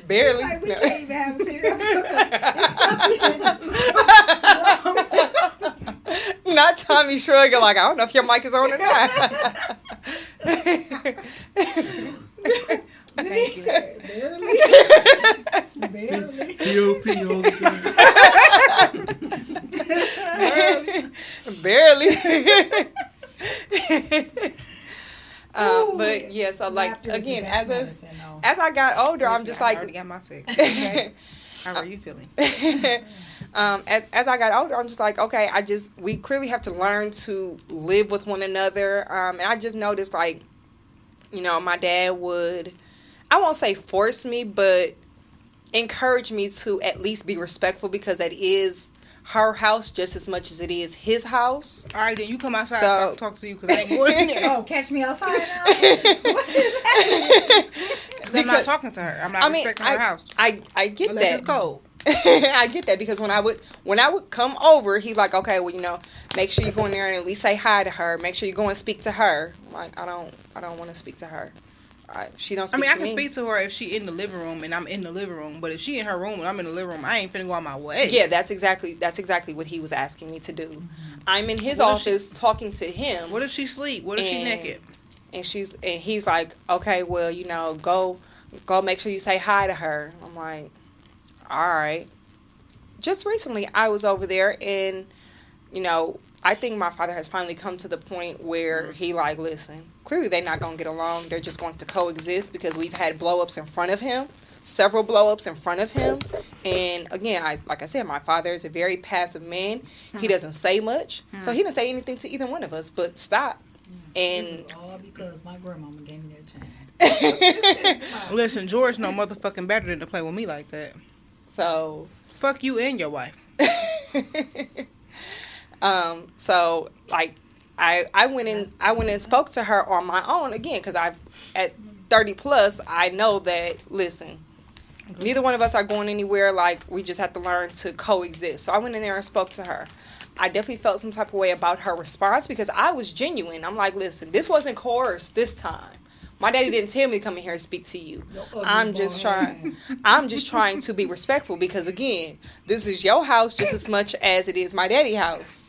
Barely. Like, we No. can't even have a serious episode. It's something wrong with us. Not Tommy shrugging like, I don't know if your mic is on or not. Thank you. Barely. Barely. P.O.P. Barely. Ooh, But yeah, so like laughter is the again, best as medicine, though. I got older, I'm just I already like, got my text. Okay. How are you feeling? as I got older, I'm just like, okay, we clearly have to learn to live with one another. And I just noticed, like, my dad would, I won't say force me, but encourage me to at least be respectful, because that is her house just as much as it is his house. All right, then you come outside so I So- can talk to you because I ain't going in there. Oh, catch me outside now? What is happening? 'Cause I'm not Because- talking to her. I'm not respecting her house. I get Unless that. it's cold. I get that, because when I would come over, he's like, okay, well, make sure you go in there and at least say hi to her. Make sure you go and speak to her. I'm like, I don't want to speak to her. She don't I speak mean, to I can me. speak to her if she in the living room and I'm in the living room. But if she in her room and I'm in the living room, I ain't finna go out my way. Yeah, that's exactly what he was asking me to do. Mm-hmm. I'm in his What if office talking to him. What if she sleep? What if she And- naked? And he's like, okay, well, go make sure you say hi to her. I'm like, all right. Just recently, I was over there, and I think my father has finally come to the point where he like, listen, clearly they're not gonna get along. They're just going to coexist, because we've had blow-ups in front of him, several blow-ups in front of him. And again, like I said, my father is a very passive man. He doesn't say much, so he didn't say anything to either one of us. But stop. And This is all because my grandmama gave me that chain. Listen, George know motherfucking better than to play with me like that. so. Fuck you and your wife. So like I went in and spoke to her on my own again, because at 30 plus, I know that, listen, neither one of us are going anywhere. Like, we just have to learn to coexist. So I went in there and spoke to her. I definitely felt some type of way about her response, because I was genuine. I'm like, listen, this wasn't coerced this time. My daddy didn't tell me to come in here and speak to you. I'm just trying to be respectful, because again, this is your house just as much as it is my daddy's house.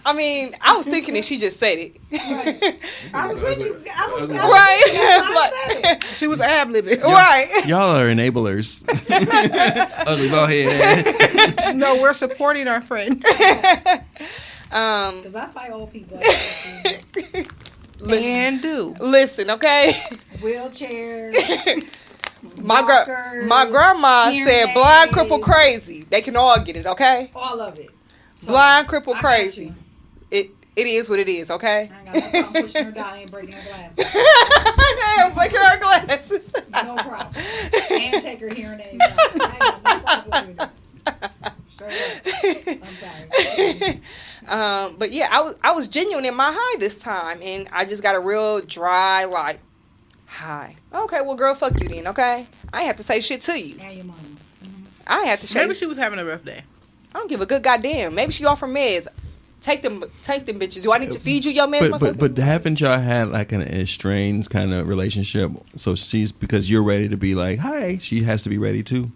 I mean, I was thinking that she just said it. I was with you. I was Right. I said it. She was ab-libbing. Right. Y'all are enablers. Ugly bald head. No, we're supporting our friend. Because I fight old people. And do. Listen, okay? Wheelchairs. My Walkers, grandma hearing said blind, aids. cripple, crazy. They can all get it, okay? All of it. So, Blind, cripple, I got crazy. you. It is what it is, okay? I ain't got no problem pushing her down and breaking her glasses. I'm breaking her glasses. No problem. And take her hearing aids out. I ain't got no problem with it. I'm sorry. But yeah, I was genuine in my hi this time, and I just got a real dry like hi. Okay, well, girl, fuck you then. Okay, I ain't have to say shit to you. And your mama. I ain't have to say. Maybe she was having a rough day. I don't give a good goddamn. Maybe she off her meds. Take them bitches. Do I need to feed you your meds, motherfucker? But haven't y'all had like an estranged kind of relationship? So she's, because you're ready to be like, hi, she has to be ready too.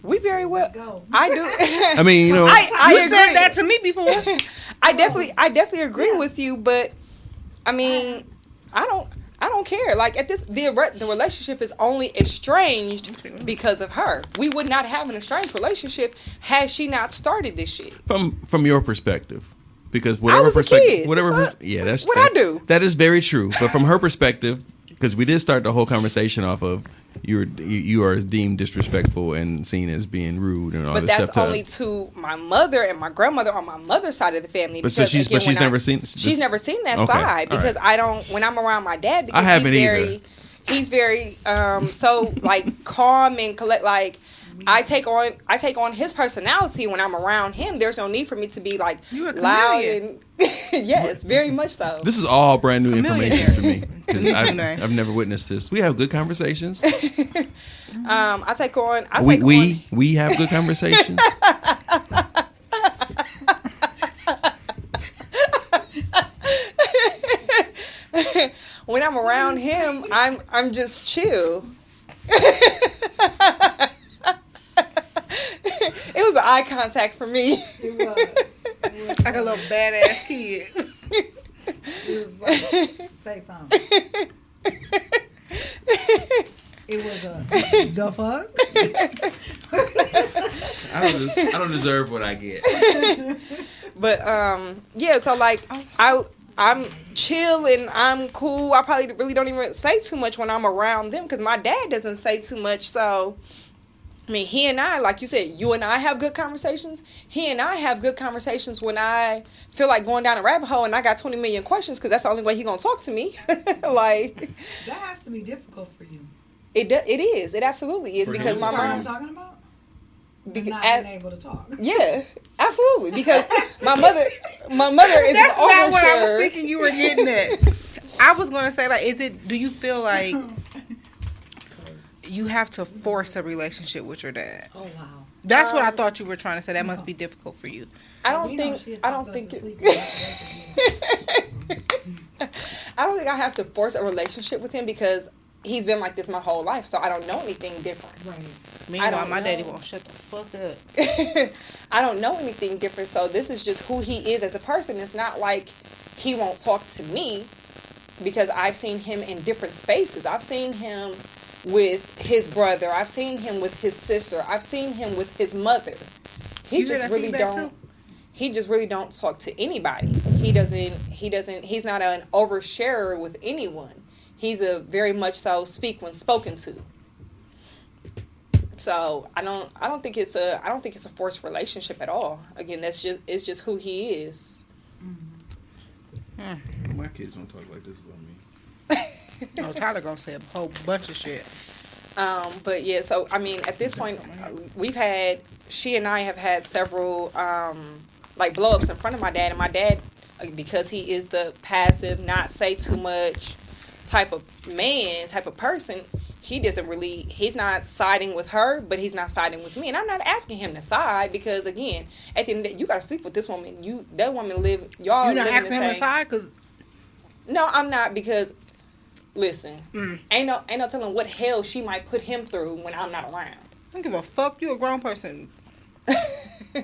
We very well. Go. I do. I mean, you know, I You agree. said that to me before. I definitely agree with you, but I mean, I don't care. Like at this, the relationship is only estranged because of her. We would not have an estranged relationship had she not started this shit. from your perspective, because whatever was a perspective, kid. whatever, What? yeah, that's What'd I do? That is very true. But from her perspective, because we did start the whole conversation off of you are deemed disrespectful and seen as being rude and all But this that's stuff. only to my mother and my grandmother on my mother's side of the family. But so because, again, she's when never seen. She's never seen that Okay, side all because right. I don't. When I'm around my dad, because I haven't he's very so like calm and collect. Like I take on his personality when I'm around him. There's no need for me to be like You a loud chameleon. and yes, very much so. This is all brand new Chameleon. information for me because Chameleon. I've never witnessed this. We have good conversations. I take on. We have good conversations. When I'm around him, I'm just chill. It was eye contact for me. It was. Like a little badass kid. It was like, say something. It was the fuck? I don't deserve what I get. But yeah, so like I'm chill and I'm cool. I probably really don't even say too much when I'm around them because my dad doesn't say too much. So I mean, he and I, like you said, you and I have good conversations. He and I have good conversations when I feel like going down a rabbit hole and I got 20 million questions because that's the only way he gonna talk to me. Like That has to be difficult for you. it is. It absolutely is For because him? my You know what I'm mom. talking about? Because, Not being able to talk. yeah, absolutely. Because my mother is That's an not what I overshare. was thinking you were getting at. I was gonna say like, do you feel like you have to force a relationship with your dad? Oh, wow. That's what I thought you were trying to say. That must be difficult for you. I don't think I don't think I have to force a relationship with him because he's been like this my whole life, so I don't know anything different. Right. Meanwhile, don't my daddy know. won't shut the fuck up. I don't know anything different, so this is just who he is as a person. It's not like he won't talk to me because I've seen him in different spaces. I've seen him with his brother. I've seen him with his sister. I've seen him with his mother. He You hear just that really feedback don't. too? He just really don't talk to anybody. He doesn't. He's not an oversharer with anyone. He's a very much so speak when spoken to. So I don't think it's a forced relationship at all. Again, it's just who he is. My kids don't talk like this about me. No, Tyler gonna say a whole bunch of shit. But yeah, so I mean, at this point, she and I have had several like blow ups in front of my dad, and my dad, because he is the passive, not say too much type of person, he's not siding with her, but he's not siding with me, and I'm not asking him to side because again, at the end of the day, you gotta sleep with this woman. That woman live. Y'all. You're not live in asking the him to same- side because No, I'm not because. Listen, ain't no telling what hell she might put him through when I'm not around. I don't give a fuck. You a grown person.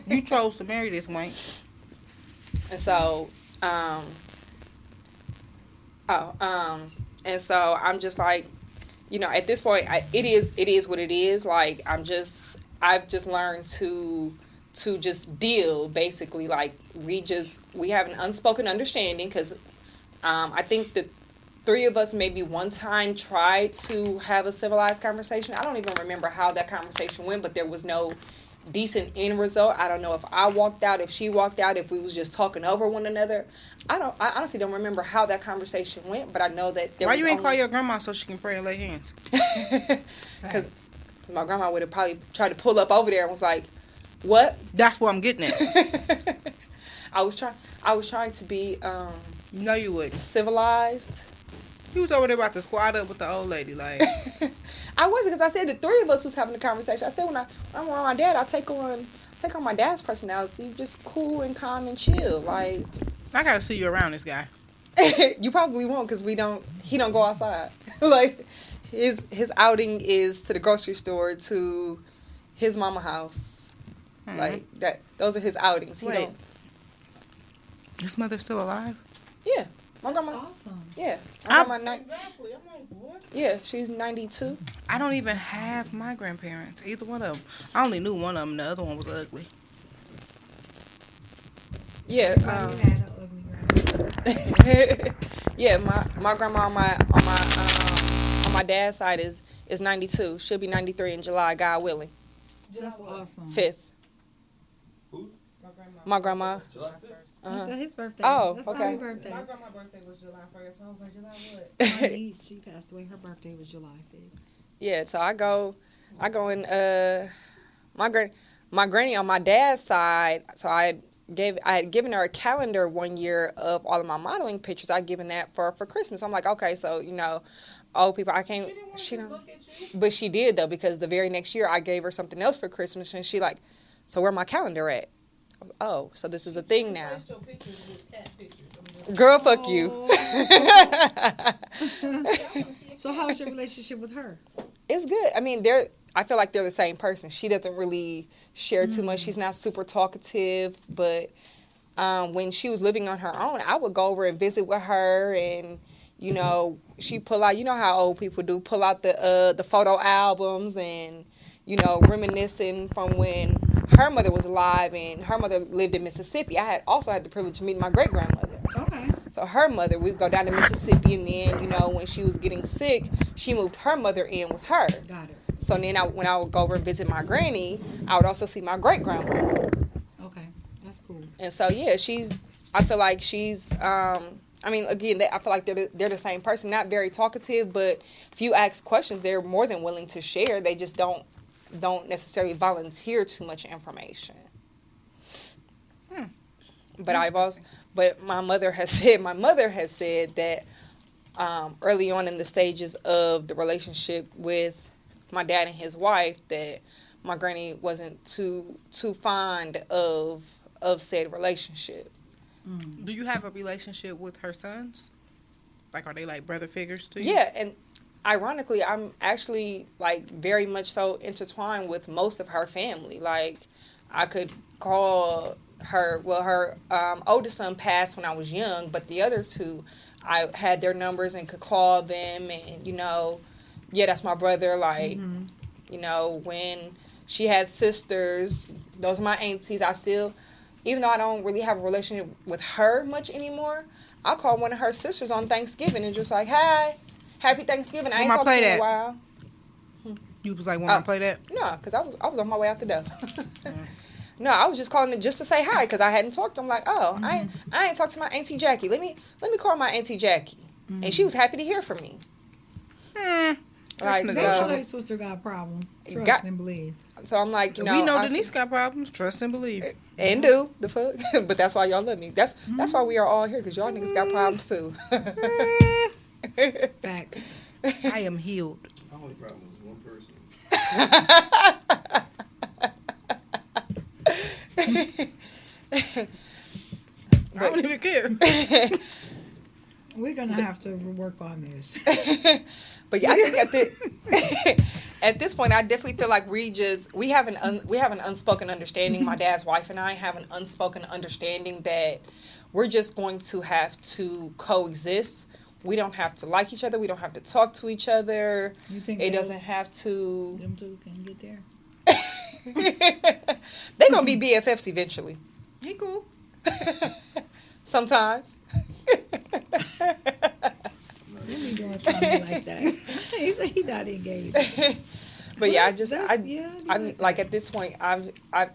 You chose to marry this wank. And so, and so I'm just like, at this point, it is what it is. Like I've just learned to just deal basically. Like we have an unspoken understanding because, I think that. Three of us maybe one time tried to have a civilized conversation. I don't even remember how that conversation went, but there was no decent end result. I don't know if I walked out, if she walked out, if we was just talking over one another. I honestly don't remember how that conversation went, but I know that there Why was you ain't call your grandma so she can pray and lay hands? because my grandma would have probably tried to pull up over there and was like, What? That's what I'm getting at. I was trying to be No, you wouldn't. civilized. He was over there about to squat up with the old lady, like. I wasn't, because I said the three of us was having a conversation. I said when I'm around my dad, I take on my dad's personality, just cool and calm and chill. Like, I gotta see you around this guy. you probably won't, because he don't go outside. Like, his outing is to the grocery store, to his mama house. Mhm. Like that. Those are his outings. He Wait. don't. His mother's still alive? Yeah, my That's grandma. awesome. Yeah, I'm- my grandma. Exactly. I'm like, what? Yeah, she's 92. I don't even have my grandparents, either one of them. I only knew one of them. The other one was ugly. Yeah. Everybody had an ugly grandmother. Yeah, my grandma on my dad's side is 92. She'll be 93 in July, God willing. That's awesome. 5th. Who? My grandma. July 5th. Uh-huh. That's his birthday. Oh, That's okay. Tommy's birthday. My grandma's birthday was July 1st. So I was like, July what? My niece, she passed away. Her birthday was July 5th. Yeah, so I go in my granny on my dad's side, so I had given her a calendar one year of all of my modeling pictures. I'd given that for Christmas. I'm like, okay, so old people, I can't. She don't. Look at you. But she did though, because the very next year I gave her something else for Christmas, and she like, so where my calendar at? Oh, so this is a thing now. Replaced your pictures with cat pictures. Girl, fuck you. So how's your relationship with her? It's good. I mean, I feel like they're the same person. She doesn't really share too much. She's not super talkative, but when she was living on her own, I would go over and visit with her, and she pull out. You know how old people do, pull out the photo albums and reminiscing from when her mother was alive, and her mother lived in Mississippi. I had also had the privilege of meeting my great grandmother. Okay. So her mother, we'd go down to Mississippi, and then, when she was getting sick, she moved her mother in with her. Got it. So then when I would go over and visit my granny, I would also see my great grandma. Okay. That's cool. And so, yeah, I feel like she's, I feel like they're the same person, not very talkative, but if you ask questions, they're more than willing to share. They just don't necessarily volunteer too much information. But my mother has said that early on in the stages of the relationship with my dad and his wife, that my granny wasn't too fond of said relationship. Do you have a relationship with her sons? Like, are they like brother figures to you? Yeah, and ironically, I'm actually like very much so intertwined with most of her family. Like, I could call her. Well, her oldest son passed when I was young, but the other two, I had their numbers and could call them. And yeah, that's my brother. Like, when she had sisters, those are my aunties. I still, even though I don't really have a relationship with her much anymore, I'll call one of her sisters on Thanksgiving and just like, hi. Happy Thanksgiving. I ain't talked to you in a while. You was like, want to play that? No, because I was on my way out the door. No, I was just calling it just to say hi, because I hadn't talked to him. Like, oh, I ain't talked to my Auntie Jackie. Let me call my Auntie Jackie. And she was happy to hear from me. Like, Make so, sure your sister got a problem. Trust and believe. so I'm like, We know Denise got problems. Trust and believe. And do the fuck. But that's why y'all love me. That's why we are all here, because y'all niggas got problems too. Facts. I am healed. My only problem was one person. I don't even care. We're gonna have to work on this. But yeah, I think at this point, I definitely feel like we have an unspoken understanding. My dad's wife and I have an unspoken understanding that we're just going to have to coexist. We don't have to like each other. We don't have to talk to each other. You think It doesn't have to. them two can get there? They're gonna be BFFs eventually. He cool. Sometimes. You be doing something like that. He said he not engaged. But yeah, I'm like like at this point, I'm at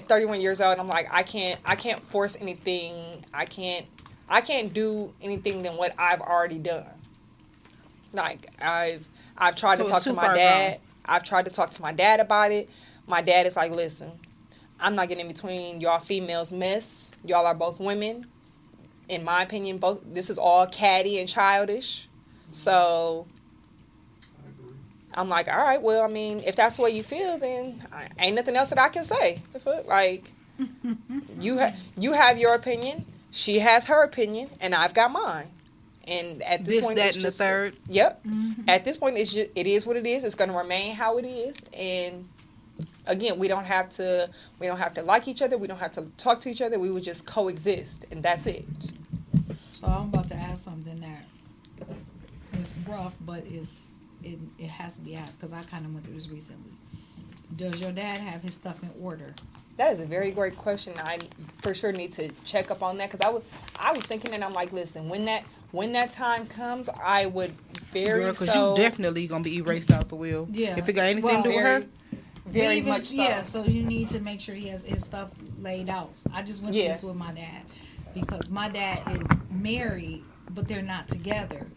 31 years old. I'm like, I can't force anything. I can't do anything than what I've already done. Like I've tried to So talk it's to too my far dad. gone. I've tried to talk to my dad about it. My dad is like, listen, I'm not getting in between y'all females' mess. Y'all are both women. In my opinion, this is all catty and childish. So I'm like, all right, well, I mean, if that's the way you feel, then ain't nothing else that I can say. Like, you have your opinion, she has her opinion, and I've got mine. And at this point, that, it's and just, the third. Yep. At this point, it is what it is. It's going to remain how it is. And again, we don't have to like each other. We don't have to talk to each other. We would just coexist, and that's it. So I'm about to ask something that is rough, but it has to be asked because I kind of went through this recently. Does your dad have his stuff in order? That is a very great question. I for sure need to check up on that because I was thinking, and I'm like, listen, when that time comes, I would Girl, because you definitely gonna be erased out the will. Yeah. If it got anything to do with her. Very much so. Yeah, so you need to make sure he has his stuff laid out. I just went through this with my dad because my dad is married, but they're not together.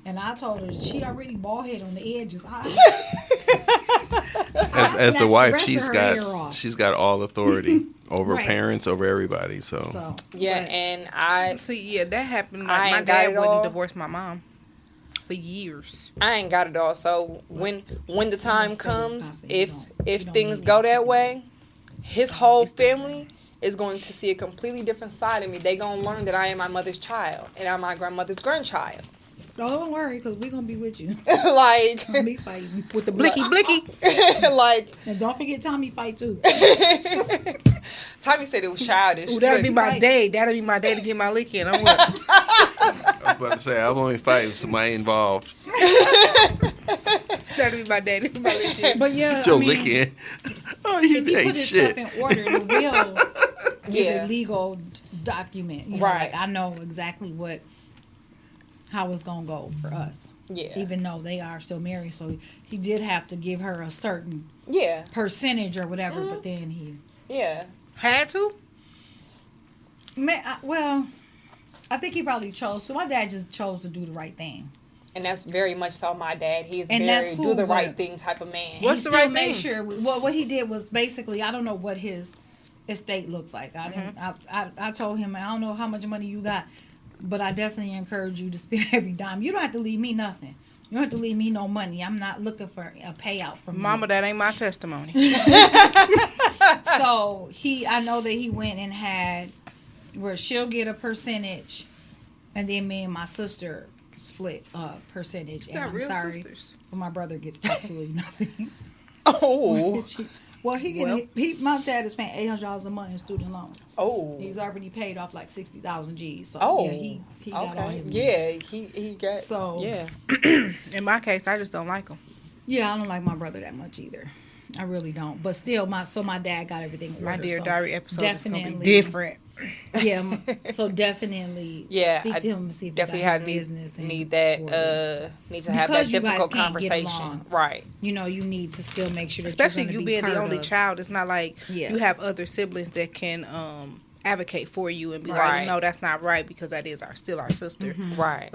And I told her she already bald head on the edges. As the wife, she's she's got all authority over Right. parents, over everybody. So yeah, but- and I See, yeah, that happened. I Like, my ain't got dad it all. wouldn't divorce my mom for years. ain't got it all. So when the time comes, if You don't things need go it. that way, his whole family is going to see a completely different side of me. They gonna learn that I am my mother's child and I'm my grandmother's grandchild. Don't worry, because we're going to be with you. Like, We'll be fighting. With the blicky blicky. like And don't forget Tommy fight too. Tommy said it was childish. Ooh, that'll be but- my day. That'll be my day to get my lick in. I'm with it. I was about to say I'll only fight if somebody involved. That'll be my day to get my lick in. But yeah, Joe I mean, lick in. Oh, you if he ain't put his shit. stuff in order, the will is Yeah. a legal document. You know, Right. like I know exactly how it's gonna go for us. Yeah. Even though they are still married, so he did have to give her a certain Yeah. percentage or whatever. But then he, Yeah. Had to? well, I think he probably chose. So my dad just chose to do the right thing. And that's very much so my dad. He's And very that's cool, do the but- right thing type of man. What's he the still right made thing? sure. Well, what he did was basically, I don't know what his estate looks like. I didn't. I told him I don't know how much money you got, but I definitely encourage you to spend every dime. You don't have to leave me nothing. You don't have to leave me no money. I'm not looking for a payout from Mama, you. that ain't my testimony. So I know that he went and had where she'll get a percentage, and then me and my sister split a percentage. And got I'm real sorry, sisters. but my brother gets absolutely nothing. Oh. Well, my dad is paying $800 a month in student loans. Oh. He's already paid off like 60,000 G's. So Oh. yeah, he got all Okay. his money. Yeah. He got. So- Yeah. In my case, I just don't like him. Yeah, I don't like my brother that much either. I really don't. But still, my dad got everything in My order, Dear so Diary episode is going to be definitely- different. Yeah, so definitely Yeah, speak I to him and see if Definitely he got have his business. and need that. order. Need to have Because that you guys difficult can't get conversation. along. Right. You know, you need to still make sure that Especially you're you gonna being be the part only of- child. It's not like Yeah. you have other siblings that can advocate for you and be Right. like, no, that's not right because that is still our sister. Right.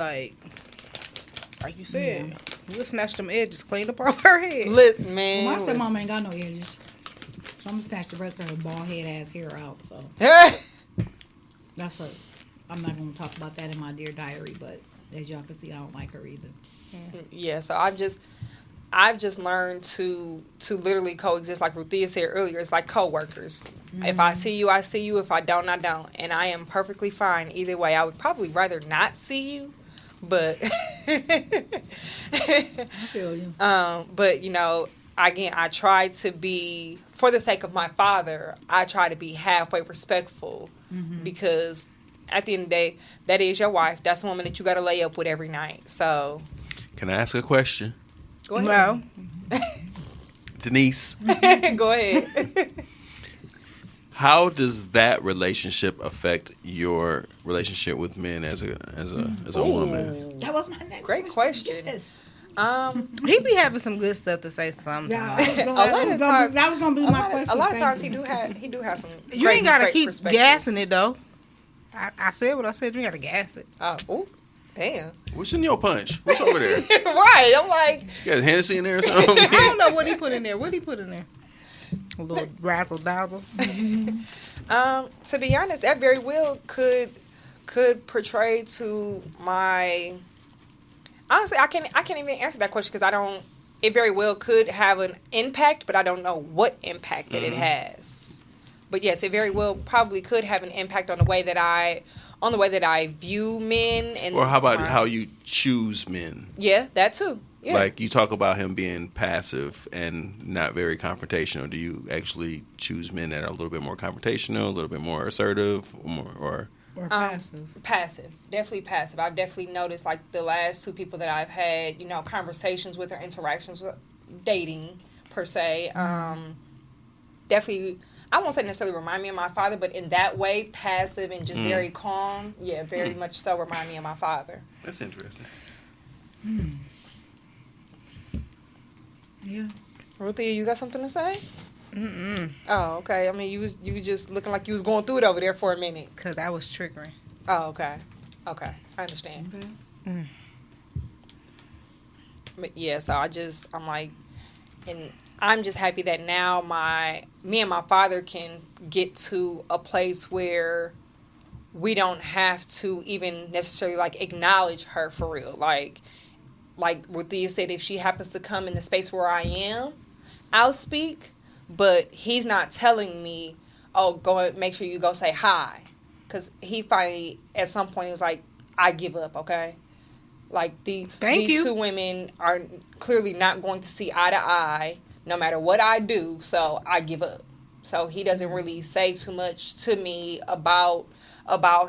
Like you said, we'll snatch them edges, clean up off her head. Lit, man. My stepmom ain't got no edges, so I'm gonna snatch the rest of her bald head ass hair out. So I'm not gonna talk about that in my Dear Diary, but as y'all can see, I don't like her either. Yeah, so I've just learned to literally coexist. Like Ruthia said earlier, it's like coworkers. If I see you, I see you. If I don't, I don't. And I am perfectly fine either way. I would probably rather not see you, but I feel you. but you know, again, I try to be, for the sake of my father, I try to be halfway respectful because at the end of the day, that is your wife. That's the woman that you got to lay up with every night. So Can I ask a question? go ahead. No. Denise, Go ahead. how does that relationship affect your relationship with men as a woman? That was my next Great question. Yes. He be having some good stuff to say sometimes. Yeah, times- that was gonna be my question. A lot of Thank times you. he do have some. You great, ain't got to great keep perspectives. gassing it, though. I said what I said. You got to gas it. Oh, damn. What's in your punch? What's over there? Right. I'm like, You got Hennessy in there or something? I don't know what he put in there. What he put in there? A little razzle dazzle. To be honest, that very well could portray to my. Honestly, I can't even answer that question because I don't. It very well could have an impact, but I don't know what impact that it has. But yes, it very well probably could have an impact on the way that I view men and. Or how about how you choose men? Yeah, that too. Yeah. Like you talk about him being passive and not very confrontational. Do you actually choose men that are a little bit more confrontational, a little bit more assertive, or passive? Passive, definitely passive. I've definitely noticed like the last two people that I've had, conversations with or interactions with, dating per se. Definitely, I won't say necessarily remind me of my father, but in that way, passive and just very calm. Yeah, very much so remind me of my father. That's interesting. Yeah. Ruthie, you got something to say? Oh, okay. I mean, you was just looking like you was going through it over there for a minute. Because that was triggering. Oh, okay. Okay, I understand. Okay. But yeah, so I'm like, and I'm just happy that now me and my father can get to a place where we don't have to even necessarily like acknowledge her for real. Like Ruthia said, if she happens to come in the space where I am, I'll speak. But he's not telling me, oh, go and make sure you go say hi. Because he finally, at some point, he was like, I give up, okay? Like, these two women are clearly not going to see eye to eye no matter what I do, so I give up. So he doesn't really say too much to me about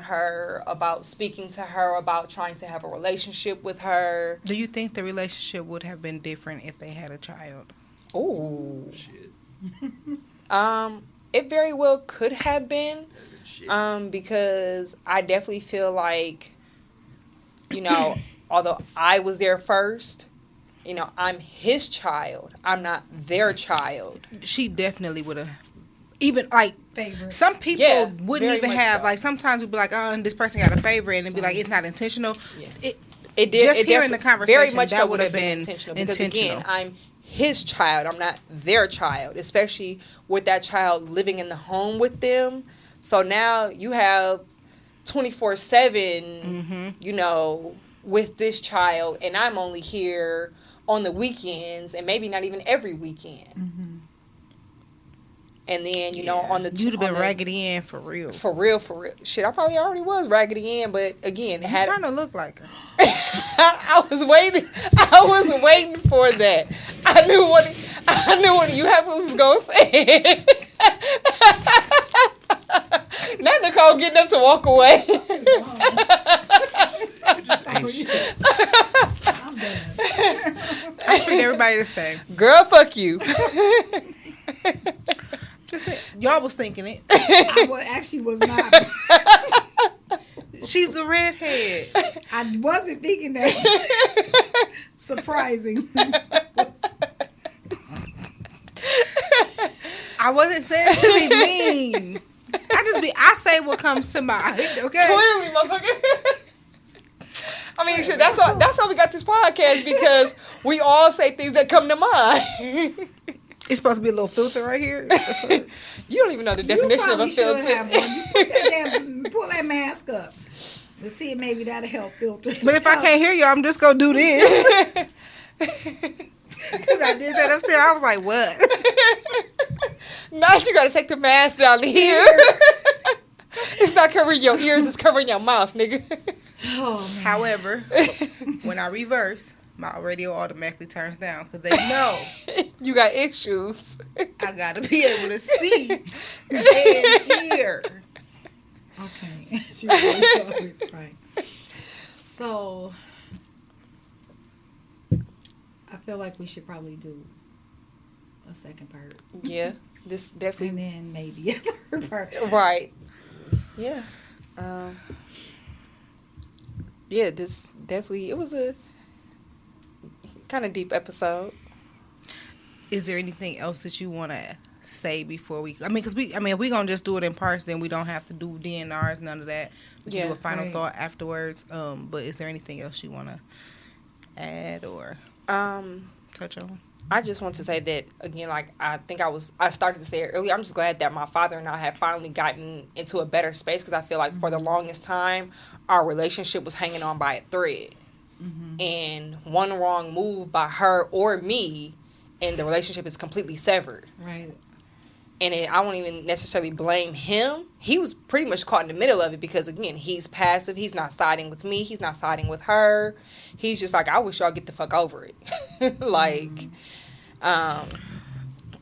her, about speaking to her, about trying to have a relationship with her. Do you think the relationship would have been different if they had a child? Oh. Shit. It very well could have been, because I definitely feel like, although I was there first, I'm his child. I'm not their child. She definitely would have. Even like Favorite. some people Yeah, wouldn't very even much have so. like sometimes we'd be like, oh, this person got a favorite, and it'd be like it's not intentional. Yeah. It Did just it hearing the very conversation much that so would have been intentional because again, I'm his child. I'm not their child, especially with that child living in the home with them. So now you have 24/7, with this child, and I'm only here on the weekends and maybe not even every weekend. And then, on the... You'd have been Raggedy Ann for real. For real. Shit, I probably already was Raggedy Ann, but again... You kind of look like her. I was waiting for that. I knew what you was going to say. Not Nicole getting up to walk away. I treat everybody the same. Girl, fuck you. Just say, y'all was thinking it. I actually was not. She's a redhead. I wasn't thinking that. Surprising. I wasn't saying to be mean. I say what comes to mind. Okay. Clearly, motherfucker. I mean, shit, that's how we got this podcast, because we all say things that come to mind. It's supposed to be a little filter right here. You don't even know the definition of a filter. Have one. You pull that mask up. Let's see if maybe that'll help filter. But if I can't hear you, I'm just going to do this. Because I did that upstairs. I was like, what? Now you got to take the mask down to here. It's not covering your ears, it's covering your mouth, nigga. Oh, man. However, when I reverse, my radio automatically turns down because they know you got issues. I got to be able to see and hear. Okay. She always right. So, I feel like we should probably do a second part. Yeah, this definitely. And then maybe a third part. Right. Yeah. Yeah, this definitely, it was a kind of deep episode. Is there anything else that you want to say before we? I mean, because if we gonna just do it in parts, then we don't have to do DNRs, none of that. We can do a final thought afterwards. But is there anything else you want to add or touch on? I just want to say that again, like I think I started to say it earlier. I'm just glad that my father and I have finally gotten into a better space because I feel like for the longest time, our relationship was hanging on by a thread. And one wrong move by her or me, and the relationship is completely severed. Right. And I won't even necessarily blame him. He was pretty much caught in the middle of it because, again, he's passive. He's not siding with me. He's not siding with her. He's just like, I wish y'all get the fuck over it. Like, and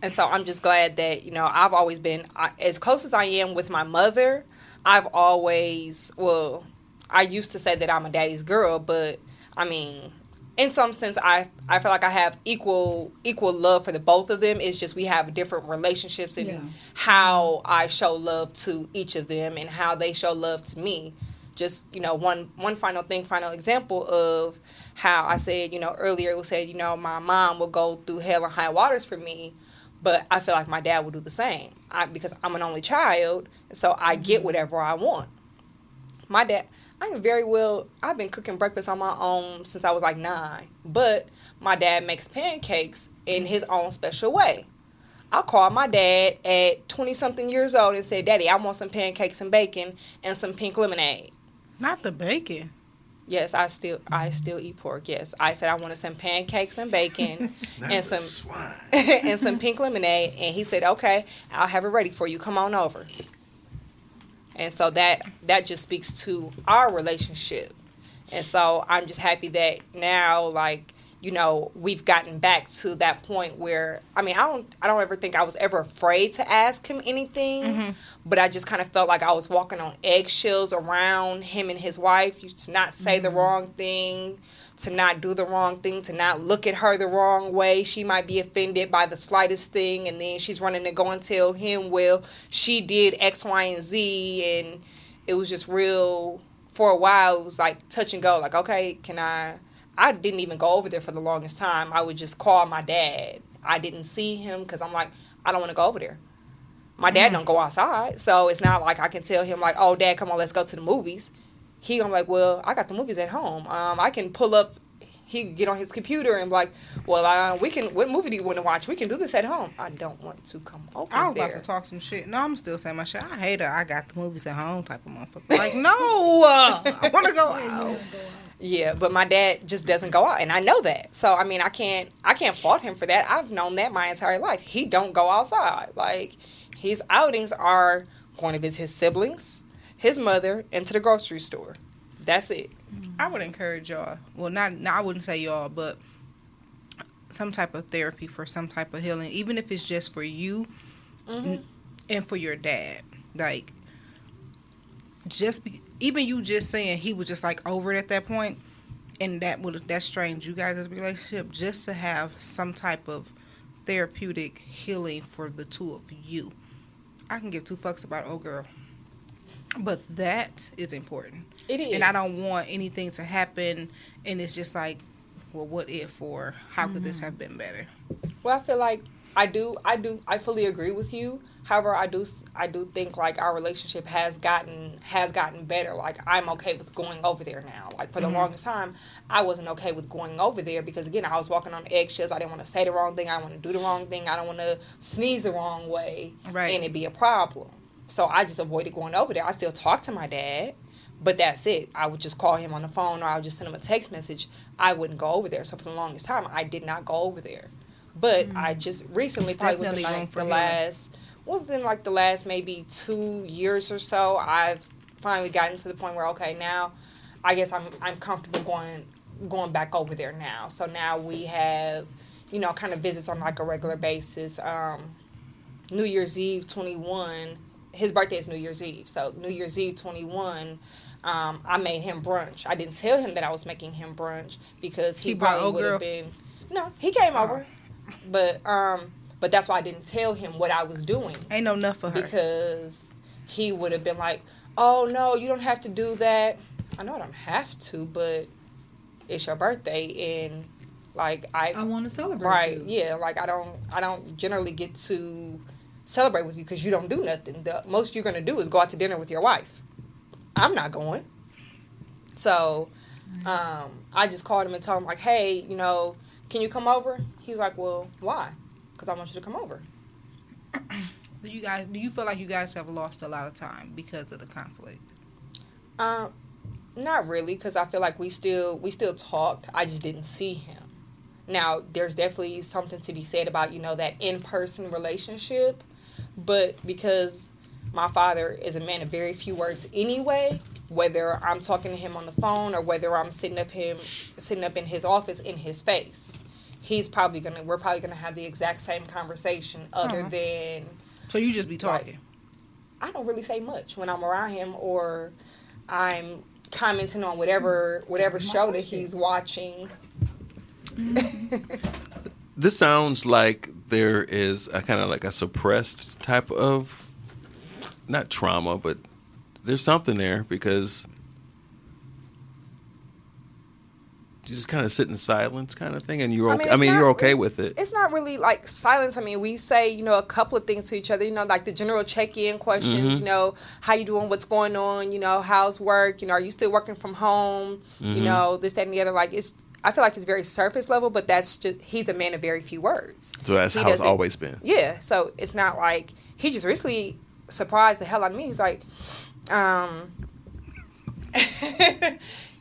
so I'm just glad that, you know, I've always been, as close as I am with my mother, I've always, well, I used to say that I'm a daddy's girl, but, I mean, in some sense, I feel like I have equal love for the both of them. It's just we have different relationships and how I show love to each of them and how they show love to me. Just, you know, one final example of how I said, you know, earlier it was said, you know, my mom will go through hell and high waters for me, but I feel like my dad will do the same. Because I'm an only child, so I get whatever I want. My dad, I've been cooking breakfast on my own since I was like 9, but my dad makes pancakes in his own special way. I called my dad at 20-something years old and said, Daddy, I want some pancakes and bacon and some pink lemonade. Not the bacon. Yes, I still eat pork. Yes, I said I wanted some pancakes and bacon and some swine. and some pink lemonade, and he said, "Okay, I'll have it ready for you. Come on over." And so that just speaks to our relationship. And so I'm just happy that now, like, you know, we've gotten back to that point where, I mean, I don't ever think I was ever afraid to ask him anything, but I just kind of felt like I was walking on eggshells around him and his wife, to not say the wrong thing, to not do the wrong thing, to not look at her the wrong way. She might be offended by the slightest thing, and then she's running to go and tell him, well, she did X, Y, and Z, and it was just real, for a while, it was like touch and go, like, okay, I didn't even go over there for the longest time. I would just call my dad. I didn't see him because I'm like, I don't want to go over there. My dad don't go outside, so it's not like I can tell him, like, oh, Dad, come on, let's go to the movies. He gonna be like, well, I got the movies at home. I can pull up, he can get on his computer and be like, well, what movie do you want to watch? We can do this at home. I don't want to come over there. I was about to talk some shit. No, I'm still saying my shit. I hate her. I got the movies at home type of motherfucker. Like, no, I want to go out. Yeah, but my dad just doesn't go out, and I know that. So I mean, I can't fault him for that. I've known that my entire life. He don't go outside. Like, his outings are going to visit his siblings, his mother, and to the grocery store. That's it. I would encourage y'all. Well, I wouldn't say y'all, but some type of therapy for some type of healing, even if it's just for you and for your dad. Like, even you just saying he was just like over it at that point, and that strained you guys' relationship, just to have some type of therapeutic healing for the two of you. I can give two fucks about old girl, but that is important. It is. And I don't want anything to happen and it's just like, well, what if, or how could this have been better? Well, I feel like I fully agree with you. However, I do think like our relationship has gotten better. Like, I'm okay with going over there now. Like, for the longest time, I wasn't okay with going over there because, again, I was walking on eggshells. I didn't want to say the wrong thing. I didn't want to do the wrong thing. I don't want to sneeze the wrong way, and it be a problem. So I just avoided going over there. I still talk to my dad, but that's it. I would just call him on the phone, or I would just send him a text message. I wouldn't go over there. So for the longest time, I did not go over there. But I just recently, It's probably definitely within room for like the last maybe 2 years or so, I've finally gotten to the point where, okay, now I guess I'm comfortable going back over there now. So now we have, you know, kind of visits on like a regular basis. New Year's Eve 21, his birthday is New Year's Eve. So New Year's Eve 21, I made him brunch. I didn't tell him that I was making him brunch because he probably would have been. No, he came over, but that's why I didn't tell him what I was doing. Ain't no enough for her. Because he would have been like, oh, no, you don't have to do that. I know I don't have to, but it's your birthday, and, like, I want to celebrate right, you. yeah, like, I don't generally get to celebrate with you because you don't do nothing. The most you're going to do is go out to dinner with your wife. I'm not going. So, I just called him and told him, like, hey, you know, can you come over? He was like, well, why? Because I want you to come over. Do you feel like you guys have lost a lot of time because of the conflict? Not really, because I feel like we still talked. I just didn't see him. Now, there's definitely something to be said about, that in-person relationship. But because my father is a man of very few words anyway, whether I'm talking to him on the phone or whether I'm sitting up in his office in his face, we're probably gonna have the exact same conversation other than. So you just be talking. I don't really say much when I'm around him, or I'm commenting on whatever show that he's watching. This sounds like there is a kind of like a suppressed type of, not trauma, but there's something there because you just kind of sit in silence kind of thing, and you're okay. You're okay with it. It's not really like silence. We say, a couple of things to each other, like the general check-in questions, how you doing, what's going on, how's work, are you still working from home, this, that, and the other. Like, I feel like it's very surface level, but that's just, he's a man of very few words. So that's how it's always been. Yeah, so it's not like, he just recently surprised the hell out of me. He's like,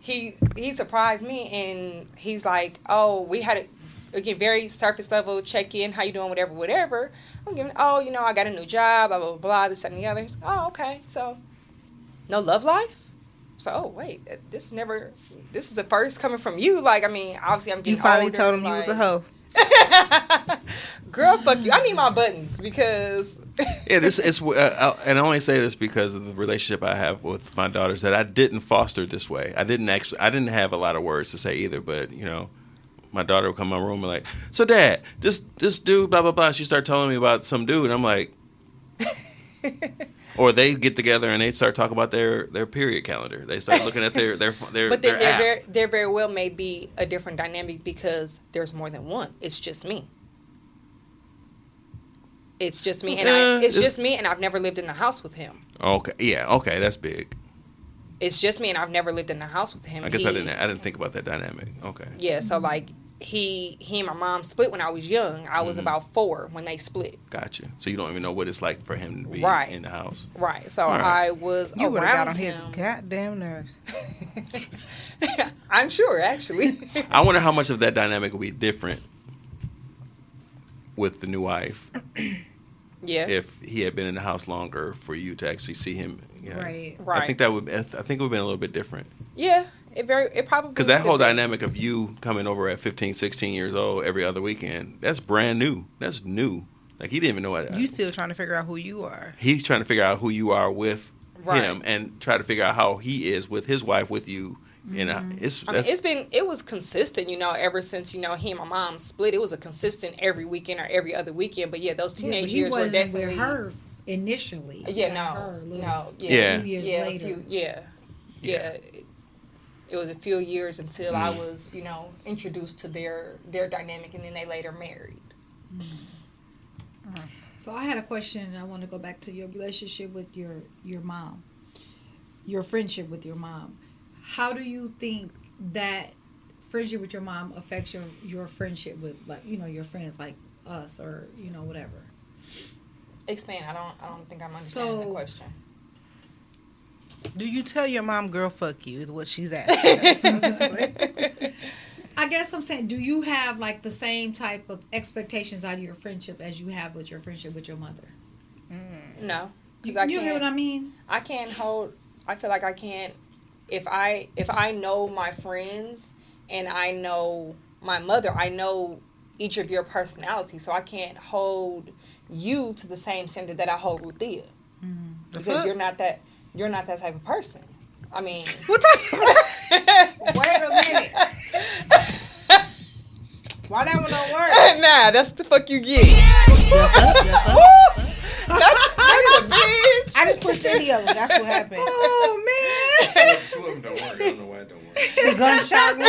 he surprised me, and he's like, oh, we had again, very surface level check-in, how you doing, whatever. I was giving, I got a new job, blah, blah, blah, this, that, and the other. He's like, oh, okay, so no love life? So, oh, wait, this is the first coming from you. Like, obviously I'm getting You finally older, told him you was a hoe. Girl, fuck you. I need my buttons because... Yeah, and I only say this because of the relationship I have with my daughters, that I didn't foster this way. I didn't have a lot of words to say either, but, my daughter would come in my room and like, so Dad, this dude, blah, blah, blah. She started telling me about some dude, and I'm like... Or they get together and they start talking about their period calendar. They start looking at their But then their app. there very well may be a different dynamic because there's more than one. It's just me. It's just me, and I've never lived in the house with him. Okay, yeah, okay, that's big. It's just me, and I've never lived in the house with him. I guess I didn't think about that dynamic. Okay. Yeah, so like he and my mom split when I was young. I was about 4 when they split. Gotcha. So you don't even know what it's like for him to be in the house. Right. So right. I was you would have got on him. his goddamn nerves. I'm sure, actually. I wonder how much of that dynamic will be different with the new wife. Yeah. If he had been in the house longer for you to actually see him. Right. I think it would have been a little bit different. Yeah. It probably because that whole dynamic of you coming over at 15, 16 years old every other weekend, that's brand new. That's new. Like, he didn't even know what. You still trying to figure out who you are. He's trying to figure out who you are with him and try to figure out how he is with his wife, with you. Mm-hmm. It was consistent, ever since, he and my mom split. It was a consistent every weekend or every other weekend. But yeah, those teenage years were definitely with her initially. Yeah, a few years later. It was a few years until I was, introduced to their dynamic, and then they later married. So I had a question. I want to go back to your relationship with your mom, your friendship with your mom. How do you think that friendship with your mom affects your friendship with, like, your friends like us or, whatever? Expand. I don't think I'm understanding the question. Do you tell your mom, girl, fuck you, is what she's asking. I guess I'm saying, do you have, like, the same type of expectations out of your friendship as you have with your friendship with your mother? No. You hear what I mean? I feel like I can't, if I know my friends and I know my mother, I know each of your personalities, so I can't hold you to the same standard that I hold with Thea. Because you're not that type of person. I mean, what type? Wait a minute. Why that one don't work? Nah, that's the fuck you get. That's a bitch. I just pushed any of them. That's what happened. Oh man. 2 of them don't work. I don't know why it don't work. The gunshot one.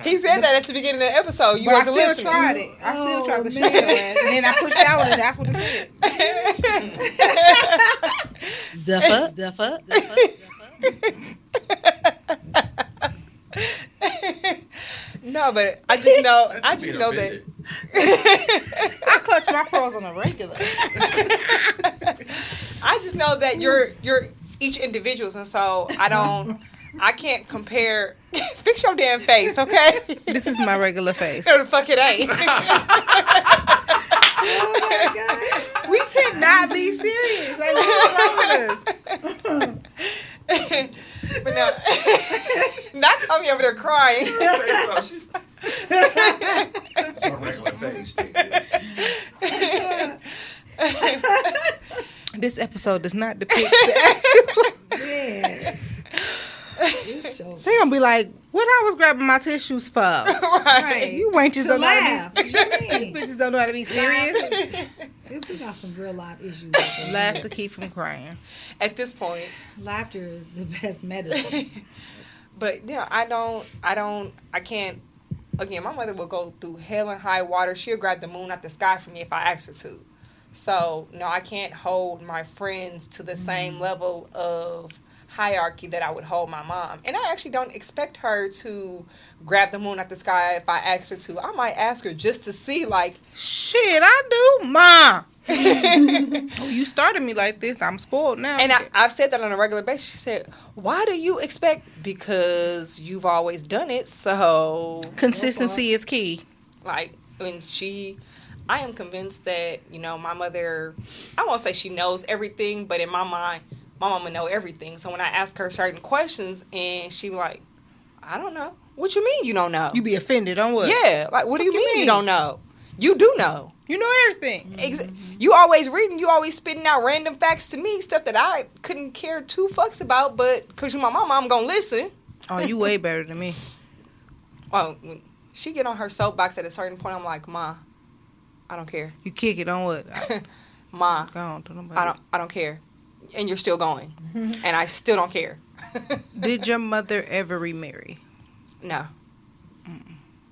He said that at the beginning of the episode. You wasn't listening. Tried it. I still tried the shit, and then I pushed that one, and that's what it said. The fuck. No, but I just know. I That's just being know that. offended. I clutch my pearls on a regular. I just know that you're each individuals, and so I can't compare. Fix your damn face, okay? This is my regular face. No, the fuck it ain't. Oh my God. We cannot be serious. Like, what's wrong with us? But no, not Tommy over there crying. That's my regular face. This episode does not depict Yeah. It's so They gonna be like, what I was grabbing my tissues for? Right. You wenches to don't know how laugh. to What you be, mean? bitches don't know how to be serious. If we got some real life issues. Laugh to keep from crying. At this point, Laughter is the best medicine. but I can't. Again, my mother will go through hell and high water. She'll grab the moon out the sky for me if I ask her to. So no, I can't hold my friends to the same level of hierarchy that I would hold my mom. And I actually don't expect her to grab the moon out the sky if I ask her to. I might ask her just to see, like, Shit, I do, Ma. Oh, you started me like this. I'm spoiled now. and I've said that on a regular basis. She said, why do you expect? Because you've always done it, so Consistency is key. like I am convinced that my mother, I won't say she knows everything, but in my mind my mama know everything. So when I ask her certain questions and she like, I don't know. What you mean you don't know? You be offended on what? Yeah, like what do you Fuck you mean you mean? don't know? You do know. You know everything. You always reading, you always spitting out random facts to me, stuff that I couldn't care two fucks about, but because you my mama, I'm gonna listen. Oh, you way better than me. Well, when she get on her soapbox at a certain point, I'm like, Ma, I don't care. You kick it on what? Ma, Go on, don't nobody. I don't care. And you're still going. And I still don't care. Did your mother ever remarry? No.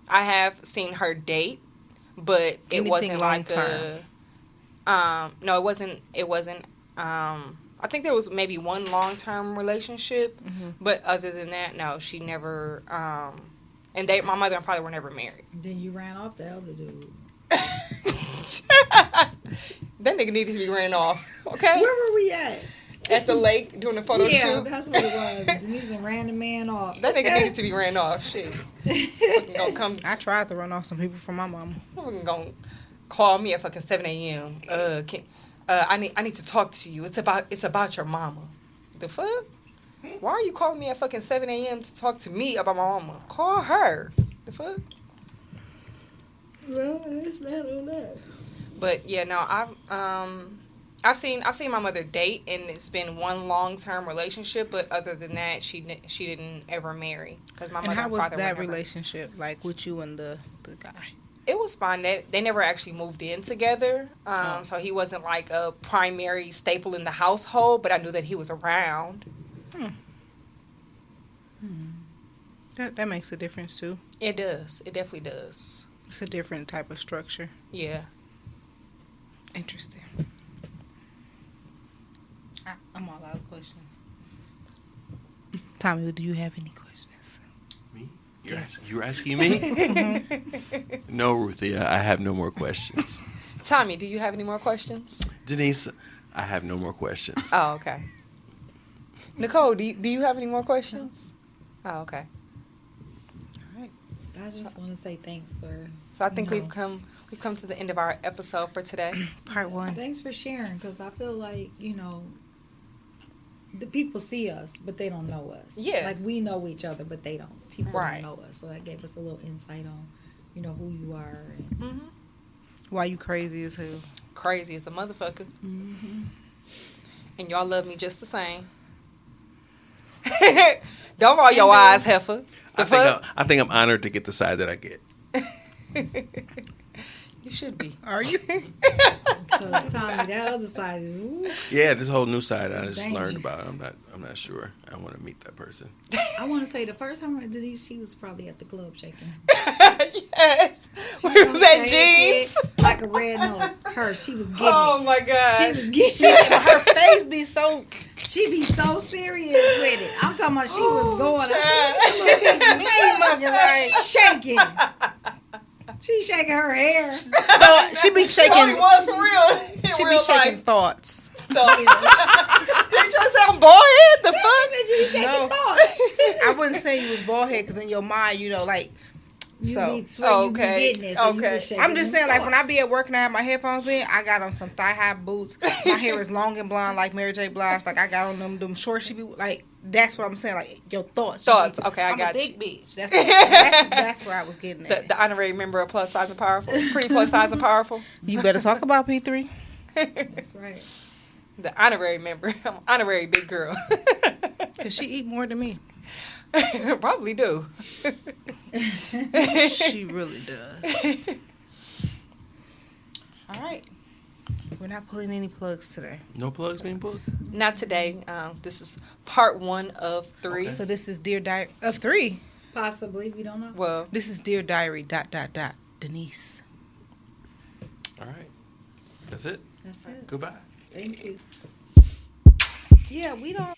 I have seen her date, but it Anything wasn't like long-term? no, it wasn't I think there was maybe one long-term relationship, but other than that, no, she never and my mother and father were never married. Then you ran off the other dude. That nigga needed to be ran off. Okay? Where were we at? At the lake doing the photo Yeah, shoot. that's what it was. Denise ran the man off. That nigga needed to be ran off. Shit. Fucking gonna come. I tried to run off some people from my mama. Fucking gonna call me at fucking 7 a.m. I need to talk to you. It's about your mama. The fuck? Why are you calling me at fucking 7 a.m. to talk to me about my mama? Call her. The fuck? Well, it's not on that. But yeah, no, I've seen my mother date, and it's been one long-term relationship. But other than that, she didn't ever marry because my And mother how and was father that were never. relationship like with you and the guy? It was fine. They never actually moved in together, so he wasn't like a primary staple in the household. But I knew that he was around. That makes a difference too. It does. It definitely does. It's a different type of structure. Yeah. Interesting. I'm all out of questions. Tommy, do you have any questions? Me? You're asking me? No, Ruthia, I have no more questions. Tommy, do you have any more questions? Denise, I have no more questions. Oh, okay. Nicole, do you have any more questions? Oh, okay. I just want to say thanks for. So I think No. we've come to the end of our episode for today. Part one. Thanks for sharing, because I feel like the people see us, but they don't know us. Yeah. Like we know each other, but they don't. People Right. don't know us, so that gave us a little insight on, who you are. And, Mm-hmm. Why you crazy as hell? Crazy as a motherfucker. mm-hmm. And y'all love me just the same. Don't roll your eyes, heifer. The fuck? I think I'm honored to get the side that I get. You should be. Are you? Because Tommy, that other side is. Ooh. Yeah, this whole new side I just Thank learned you. about. I'm not sure. I want to meet that person. I want to say the first time I did these, she was probably at the club shaking. Yes. She We was at shaking jeans. like a red nose. She was getting Oh it. my She god. was getting it. Her face be so. She be so serious with it. I'm talking about she was going. I said, she shaking. She shaking her hair. So she be shaking. Oh, it was for real. In She be real shaking life. thoughts. They just sound boyhead. The fuck? You shaking No. thoughts. I wouldn't say you was bald head because in your mind, you know, like. You So be swear you be okay, getting it. So you okay. be shaking I'm just them saying, like when I thoughts. be at work and I have my headphones in, I got on some thigh high boots. My hair is long and blonde like Mary J. Blige. Like I got on them shorts. She be like, that's what I'm saying. Like your thoughts. You Thoughts. be- Okay, I I'm got a you. big bitch. That's where I was getting at. The honorary member of Plus Size and Powerful. Pretty Plus Size and Powerful. You better talk about P3. That's right. The honorary member. I'm an honorary big girl. Cause she eat more than me. Probably do. She really does. All right. We're not pulling any plugs today. No plugs being pulled? Not today. This is part 1 of 3. Okay. So this is Dear Diary of 3. Possibly. We don't know. Well, This is Dear Diary ... Denise. All right. That's it. That's it. Goodbye. Thank you. Yeah, we don't.